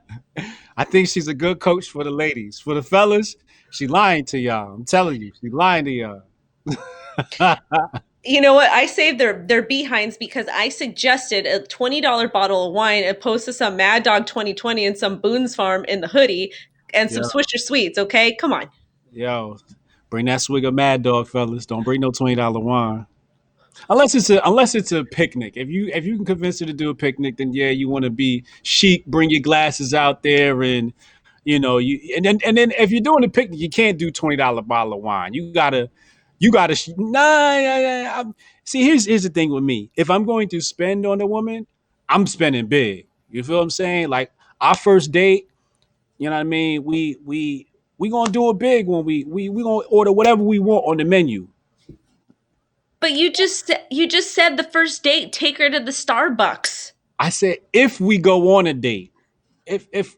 think she's a good coach for the ladies. For the fellas, she lying to y'all. I'm telling you, she lying to y'all. You know what? I saved their behinds because I suggested a $20 bottle of wine opposed to some Mad Dog 2020 and some Boone's Farm in the hoodie. and some Yeah, Swisher Sweets. Okay, come on. yo, bring that swig of Mad Dog, fellas. Don't bring no $20 wine. Unless it's a picnic. If you can convince her to do a picnic, then yeah, you want to be chic. Bring your glasses out there, and and then if you're doing a picnic, you can't do $20 bottle of wine. You gotta nah. See, here's the thing with me. If I'm going to spend on a woman, I'm spending big. You feel what I'm saying? Like our first date, you know what I mean? We gonna do it big when we gonna order whatever we want on the menu. But you just said the first date, take her to the Starbucks. I said if we go on a date, if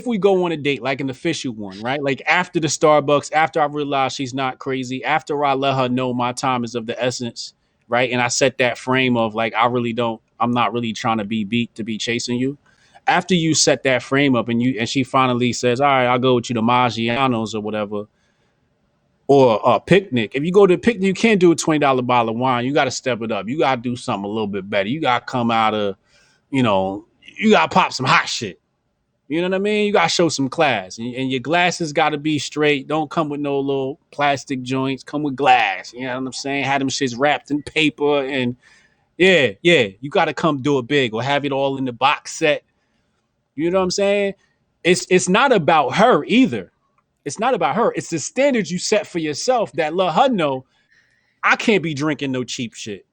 we go on a date, like an official one, right? Like after the Starbucks, after I realize she's not crazy, after I let her know my time is of the essence, right? And I set that frame of like I'm not really trying to be beat to be chasing you. After you set that frame up and she finally says, all right, I'll go with you to Maggiano's or whatever, or a picnic. If you go to a picnic, you can't do a $20 bottle of wine. You got to step it up. You got to do something a little bit better. You got to come out of, you know, you got to pop some hot shit. You know what I mean? You gotta show some class, and your glasses gotta be straight. Don't come with no little plastic joints. Come with glass. You know what I'm saying? Have them shits wrapped in paper, and yeah. You gotta come do it big, or have it all in the box set. You know what I'm saying? It's not about her either. It's not about her. It's the standards you set for yourself that let her know I can't be drinking no cheap shit.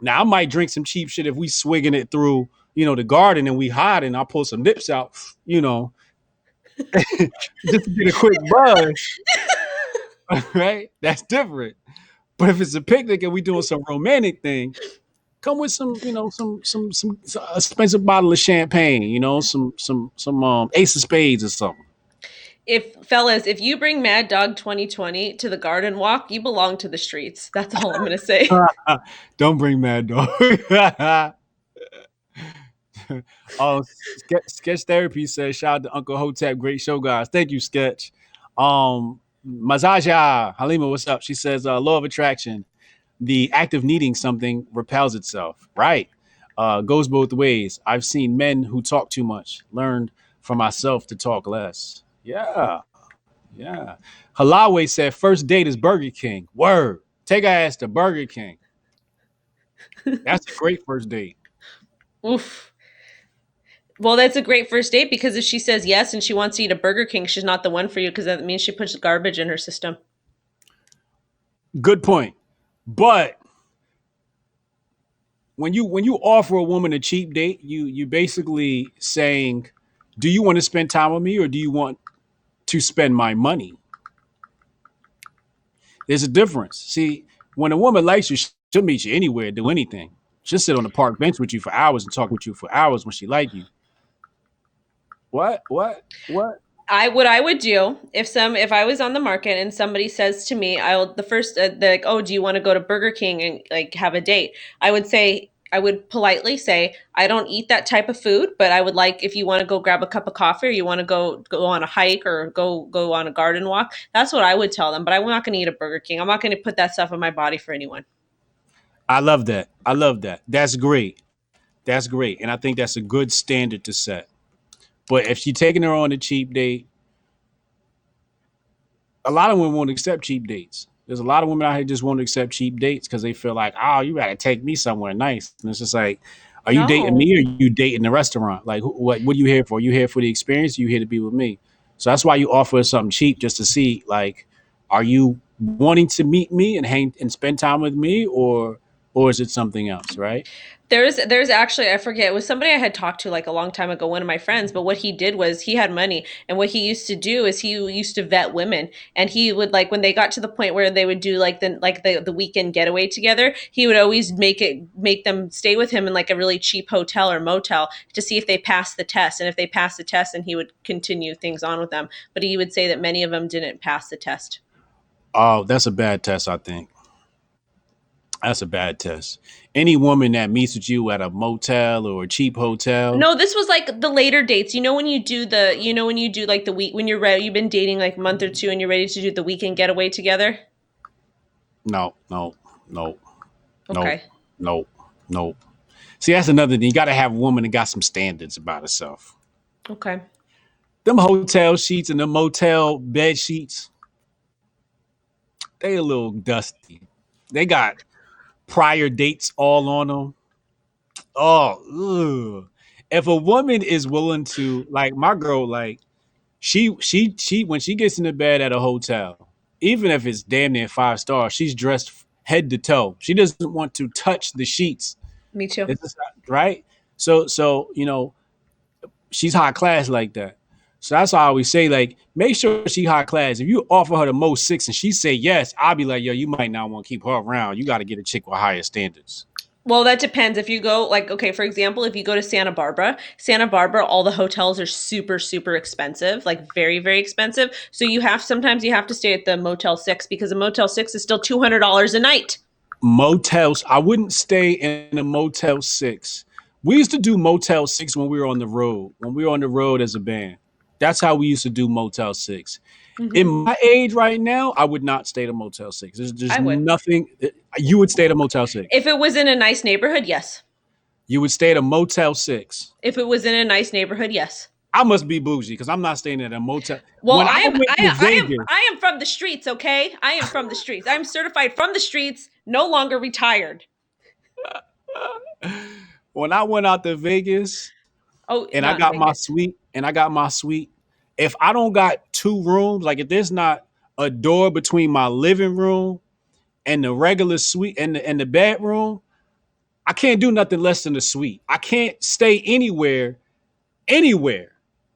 Now I might drink some cheap shit if we swigging it through, the garden and we hide and I pull some nips out, just to get a quick buzz, right? That's different. But if it's a picnic and we doing some romantic thing, come with some expensive bottle of champagne, some Ace of Spades or something. If you bring Mad Dog 2020 to the garden walk, you belong to the streets. That's all I'm gonna say. Don't bring Mad Dog. Oh, Sketch Therapy says, shout out to Uncle Hotep, great show, guys. Thank you, Sketch. Mazaja Halima, what's up? She says, law of attraction, the act of needing something repels itself. Right. Goes both ways. I've seen men who talk too much, learned for myself to talk less. Yeah. Yeah. Halawe said, first date is Burger King. Word. Take her ass to Burger King. That's a great first date. Oof. Well, that's a great first date because if she says yes and she wants to eat a Burger King, she's not the one for you because that means she puts garbage in her system. Good point. But when you offer a woman a cheap date, you basically saying, do you want to spend time with me or do you want to spend my money? There's a difference. See, when a woman likes you, she'll meet you anywhere, do anything. She'll sit on the park bench with you for hours and talk with you for hours when she like you. What? What? What? What I would do if I was on the market and somebody says to me, I'll the first like, oh, do you want to go to Burger King and like have a date? I would politely say I don't eat that type of food, but I would like if you want to go grab a cup of coffee or you want to go on a hike or go on a garden walk. That's what I would tell them. But I'm not going to eat a Burger King. I'm not going to put that stuff in my body for anyone. I love that. I love that. That's great. That's great. And I think that's a good standard to set. But if she's taking her on a cheap date, a lot of women won't accept cheap dates. There's a lot of women out here just won't accept cheap dates because they feel like, oh, you gotta take me somewhere nice. And it's just like, are you dating No. me or are you dating the restaurant? Like, what are you here for? You here for the experience? Or you here to be with me? So that's why you offer something cheap just to see, like, are you wanting to meet me and hang and spend time with me, or is it something else, right? There's actually I forget it was somebody I had talked to like a long time ago, one of my friends. But what he did was he had money, and what he used to do is he used to vet women, and he would like when they got to the point where they would do the weekend getaway together, he would always make them stay with him in like a really cheap hotel or motel to see if they passed the test, and if they passed the test, then he would continue things on with them. But he would say that many of them didn't pass the test. Oh, that's a bad test, I think. That's a bad test. Any woman that meets with you at a motel or a cheap hotel, No, this was like the later dates. When you do like the week when you're ready, you've been dating like a month or two and you're ready to do the weekend getaway together. no, no, no, no, Okay. no, no. See, that's another thing. You got to have a woman that got some standards about herself. Okay. Them hotel sheets and the motel bed sheets, they a little dusty. They got prior dates all on them. Oh, ugh. If a woman is willing to, like my girl, like she when she gets into bed at a hotel, even if it's damn near 5 stars, she's dressed head to toe. She doesn't want to touch the sheets. Me too. It's just right. So she's high class like that. So that's why I always say, like, make sure she high class. If you offer her the most six and she say yes, I'll be like, yo, you might not want to keep her around. You got to get a chick with higher standards. Well, that depends. If you go, like, okay, for example, if you go to Santa Barbara, all the hotels are super, super expensive, like very, very expensive. So sometimes you have to stay at the Motel 6 because a Motel 6 is still $200 a night. Motels, I wouldn't stay in a Motel 6. We used to do Motel 6 when we were on the road, as a band. That's how we used to do Motel 6. In Hmm. my age right now, I would not stay at a Motel 6. There's I would. nothing. You would stay at a Motel 6. If it was in a nice neighborhood, yes. You would stay at a Motel 6. If it was in a nice neighborhood, yes. I must be bougie because I'm not staying at a motel. Well, When I went to Vegas, I am from the streets, okay? I am from the streets. I'm certified from the streets, no longer retired. when I went out to Vegas Oh, and not in Vegas. I got my suite, if I don't got two rooms, like if there's not a door between my living room and the regular suite and the bedroom, I can't do nothing less than a suite. I can't stay anywhere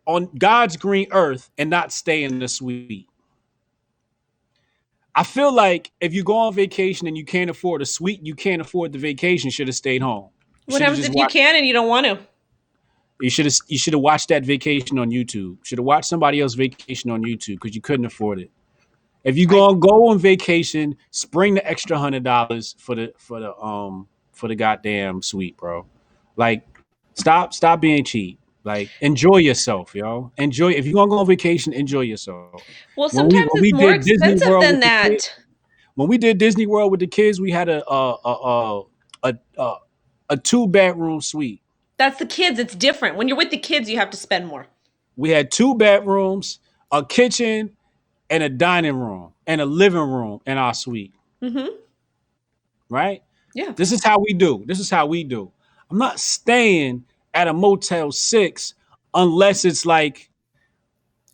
on God's green earth and not stay in the suite. I feel like if you go on vacation and you can't afford a suite, you can't afford the vacation. Should have stayed home. You What should have happens just if you watched. can and you don't want to? You should have watched that vacation on YouTube. Should have watched somebody else's vacation on YouTube because you couldn't afford it. If you I go on vacation, spring the extra $100 for the goddamn suite, bro. Like, stop being cheap. Like, enjoy yourself, yo. Enjoy. If you're gonna go on vacation, enjoy yourself. Well, When we sometimes when it's we more did Disney expensive World than with the kids, that. we had a 2 bedroom suite. That's the kids. It's different. When you're with the kids, you have to spend more. We had 2 bedrooms, a kitchen, and a dining room and a living room in our suite. Mm-hmm. Right? Yeah. This is how we do. This is how we do. I'm not staying at a Motel 6 unless it's like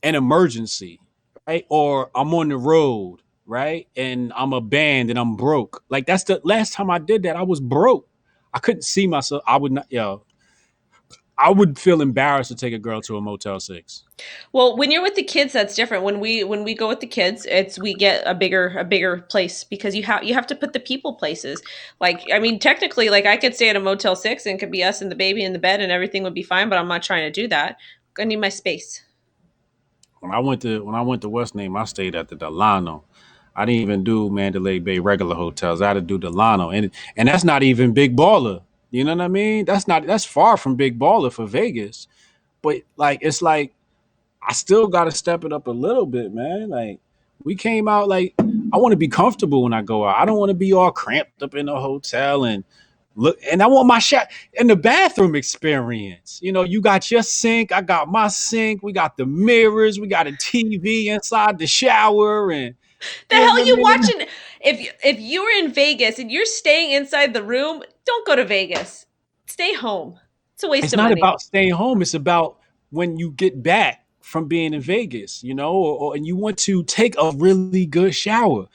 an emergency, right? Or I'm on the road, right? And I'm a band and I'm broke. Like that's the last time I did that. I was broke. I couldn't see myself. I would not, I would feel embarrassed to take a girl to a Motel 6. Well, when you're with the kids, that's different. When we go with the kids, it's we get a bigger place because you have to put the people places. Like I mean, technically, like I could stay at a Motel 6 and it could be us and the baby in the bed and everything would be fine. But I'm not trying to do that. I need my space. When I went to West Name, I stayed at the Delano. I didn't even do Mandalay Bay regular hotels. I had to do Delano, and that's not even big baller. You know what I mean? That's far from big baller for Vegas. But like it's like I still got to step it up a little bit, man. Like we came out like I want to be comfortable when I go out. I don't want to be all cramped up in a hotel and look. And I want my shot in the bathroom experience. You got your sink. I got my sink. We got the mirrors. We got a TV inside the shower, and The you know hell what I you mean. watching? If you're in Vegas and you're staying inside the room, don't go to Vegas. Stay home. It's a waste It's of not money. about staying home. It's about when you get back from being in Vegas, and you want to take a really good shower.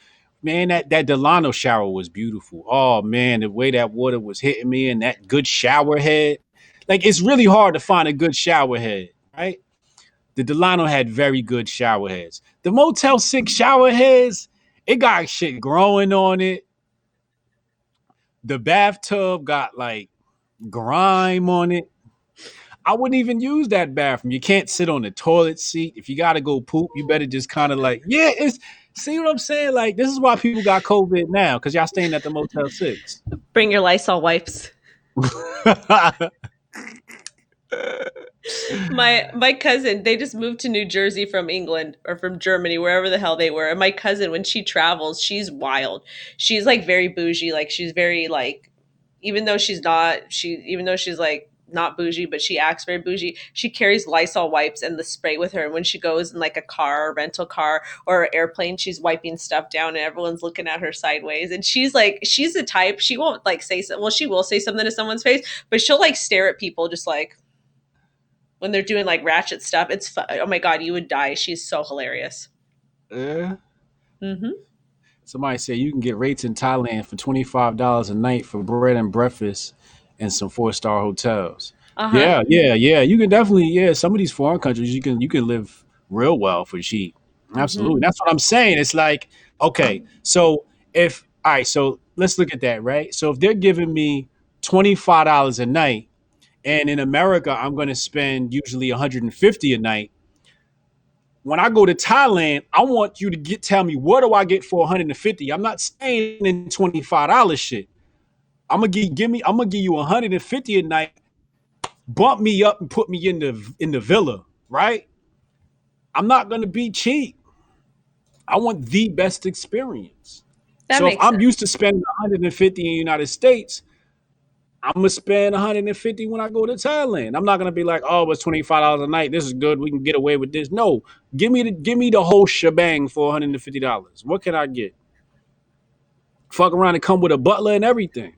Man, that Delano shower was beautiful. Oh man, the way that water was hitting me and that good shower head. Like it's really hard to find a good shower head, right? The Delano had very good shower heads. The Motel 6 shower heads, it got shit growing on it. The bathtub got like grime on it. I wouldn't even use that bathroom. You can't sit on the toilet seat. If you gotta go poop, you better just kind of like, yeah, it's see what I'm saying? Like, this is why people got COVID now, because y'all staying at the Motel 6. Bring your Lysol wipes. My cousin, they just moved to New Jersey from England or from Germany, wherever the hell they were. And my cousin, when she travels, she's wild. She's like very bougie. Like she's very like, even though she's not, even though she's like not bougie, but she acts very bougie. She carries Lysol wipes and the spray with her. And when she goes in like a car, a rental car, or an airplane, she's wiping stuff down and everyone's looking at her sideways. And she's like, she's the type, she won't like say, well, she will say something to someone's face, but she'll like stare at people just like when they're doing like ratchet stuff. It's fun. Oh my God, you would die. She's so hilarious. Yeah. Mm-hmm. Somebody said you can get rates in Thailand for $25 a night for bread and breakfast and some 4-star hotels. Uh-huh. Yeah, yeah, yeah. You can definitely, yeah. Some of these foreign countries, you can live real well for cheap. Absolutely. Mm-hmm. That's what I'm saying. It's like, okay, so if all right, so let's look at that, right? So if they're giving me $25 a night, and in America I'm going to spend usually 150 a night. When I go to Thailand, I want you to tell me what do I get for 150. I'm not staying in $25 shit. I'm gonna give you 150 a night, bump me up and put me in the villa, right? I'm not gonna be cheap. I want the best experience. That So if makes I'm sense. used to spending 150 in the United States, I'm gonna spend 150 when I go to Thailand. I'm not gonna be like, oh, it's $25 a night. This is good. We can get away with this. No, give me the whole shebang for $150. What can I get? Fuck around and come with a butler and everything.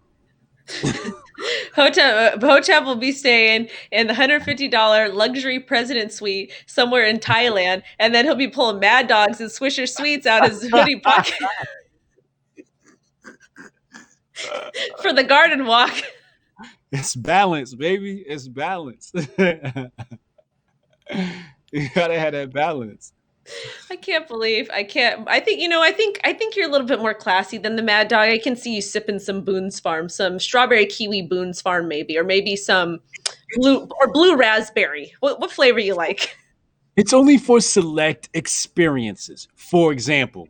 Hotep will be staying in the $150 luxury president suite somewhere in Thailand, and then he'll be pulling Mad Dogs and Swisher Sweets out his hoodie pocket for the garden walk. It's balance, baby. It's balance. You gotta have that balance. I can't believe I can't. I think I think you're a little bit more classy than the Mad Dog. I can see you sipping some Boone's Farm, some strawberry kiwi Boone's Farm, maybe, or maybe some blue raspberry. What flavor you like? It's only for select experiences. For example,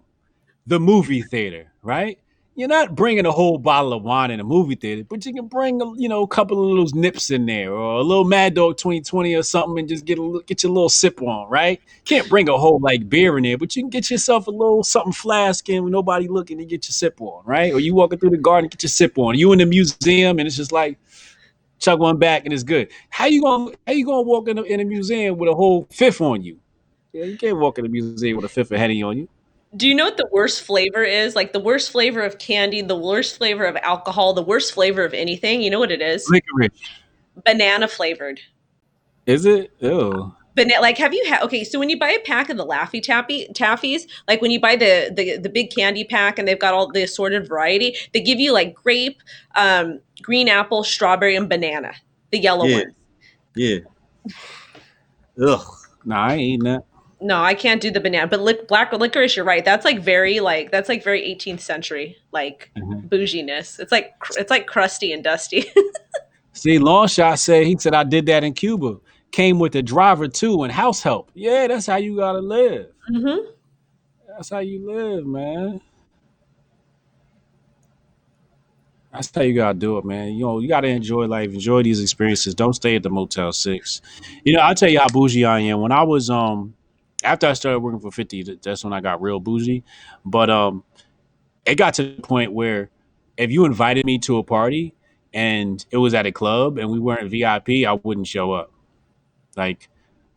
the movie theater, right? You're not bringing a whole bottle of wine in a movie theater, but you can bring a couple of those nips in there, or a little Mad Dog 2020 or something, and just get your little sip on, right? Can't bring a whole like beer in there, but you can get yourself a little something flask in with nobody looking and get your sip on, right? Or you walking through the garden, get your sip on. You in the museum, and it's just like chug one back and it's good. How you gonna walk in a museum with a whole fifth on you? Yeah, you can't walk in a museum with a fifth of Henny on you. Do you know what the worst flavor is? Like the worst flavor of candy, the worst flavor of alcohol, the worst flavor of anything. You know what it is? Licorice. Banana flavored. Is it? Ew. Like have you had okay, so when you buy a pack of the Laffy Taffies, like when you buy the big candy pack and they've got all the assorted variety, they give you like grape, green apple, strawberry, and banana, the yellow Yeah. ones. Yeah. Ugh. Nah, I ain't eating that. No, I can't do the banana, but black licorice, you're right. That's like very 18th century like Mhm. bouginess. It's like crusty and dusty. See, Longshot he said I did that in Cuba. Came with the driver too and house help. Yeah, that's how you gotta live. Hmm. That's how you live, man. That's how you gotta do it, man. You gotta enjoy life, enjoy these experiences. Don't stay at the Motel 6. I'll tell you how bougie I am. When I was after I started working for 50, that's when I got real bougie. But it got to the point where if you invited me to a party and it was at a club and we weren't VIP, I wouldn't show up. Like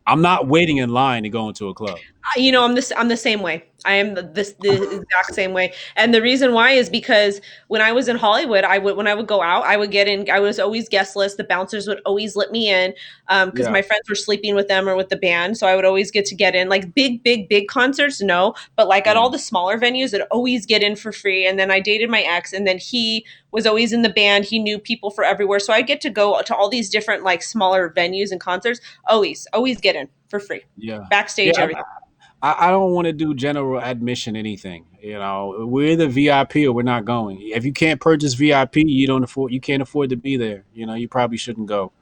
I'm not waiting in line to go into a club. I'm the same way. I am the exact same way. And the reason why is because when I was in Hollywood, when I would go out, I would get in. I was always guest list. The bouncers would always let me in because Yeah. my friends were sleeping with them or with the band. So I would always get in. Like big concerts, no. But like at all Yeah. the smaller venues, I'd always get in for free. And then I dated my ex, and then he was always in the band. He knew people for everywhere, so I get to go to all these different like smaller venues and concerts. Always get in for free, Yeah. backstage, Yeah. everything. I don't want to do general admission anything. We're either VIP or we're not going. If you can't purchase VIP, you can't afford to be there. You probably shouldn't go.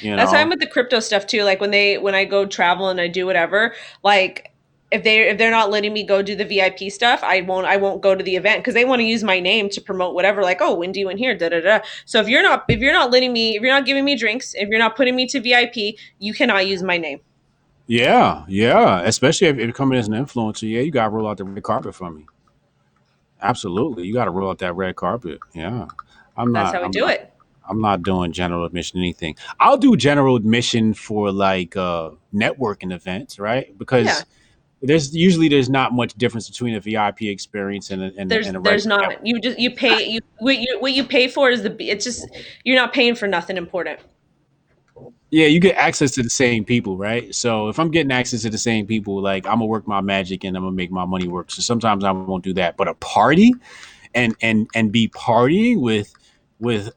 You That's how I'm know. with the crypto stuff too. Like when I go travel and I do whatever, like if they're not letting me go do the VIP stuff, I won't go to the event because they want to use my name to promote whatever. Like, oh, Wendy went here, da da da. So if you're not giving me drinks, if you're not putting me to VIP, you cannot use my name. Yeah, yeah. Especially if you're coming as an influencer, yeah, you gotta roll out the red carpet for me. Absolutely, you gotta roll out that red carpet. Yeah, I'm That's not. how we I'm do not. it. I'm not doing general admission anything. I'll do general admission for like networking events, right? Yeah. Because there's not much difference between a VIP experience and a There's regular not. network. You just you pay you what you pay for is it's just you're not paying for nothing important. Yeah, you get access to the same people, right? So if I'm getting access to the same people, like I'm gonna work my magic and I'm gonna make my money work. So sometimes I won't do that. But a party and be partying with the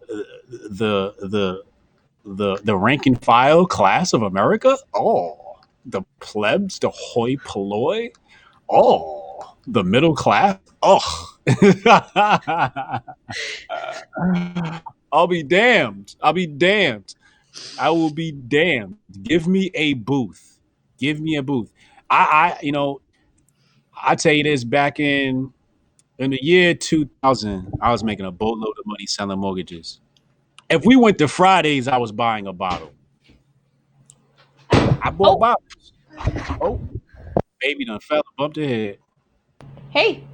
rank and file class of America. Oh, the plebs, the hoi polloi. Oh, the middle class. Oh, I'll be damned. I'll be damned. I will be damned. Give me a booth. Give me a booth. I tell you this. Back in the year 2000, I was making a boatload of money selling mortgages. If we went to Fridays, I was buying a bottle. I bought Oh, bottles. Oh, baby done fell and bumped her head. hey.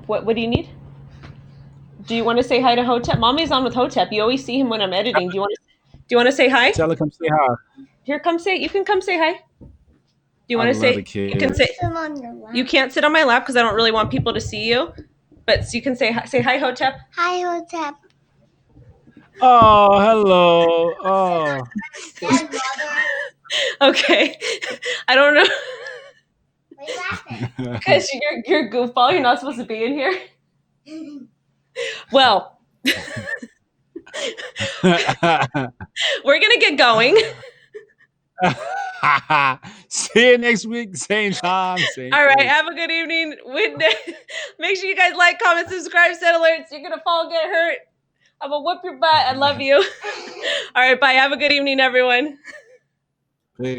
What do you need? Do you want to say hi to Hotep? Mommy's on with Hotep. You always see him when I'm editing. Do you want to say hi? Tell her come say hi. Here, come say. You can come say hi. Do you I want to love the say? You can say. kids. You can't sit on my lap because I don't really want people to see you. But you can say hi. Say hi, Hotep. Hi, Hotep. Oh, hello. Oh. Okay. I don't know Why are you laughing? because you're goofball. You're not supposed to be in here. Well, we're gonna get going. See you next week, same time, same All right. place. Have a good evening. Make sure you guys like, comment, subscribe, set alerts. You're gonna fall, get hurt. I'm gonna whip your butt. I love you. All right. Bye. Have a good evening, everyone.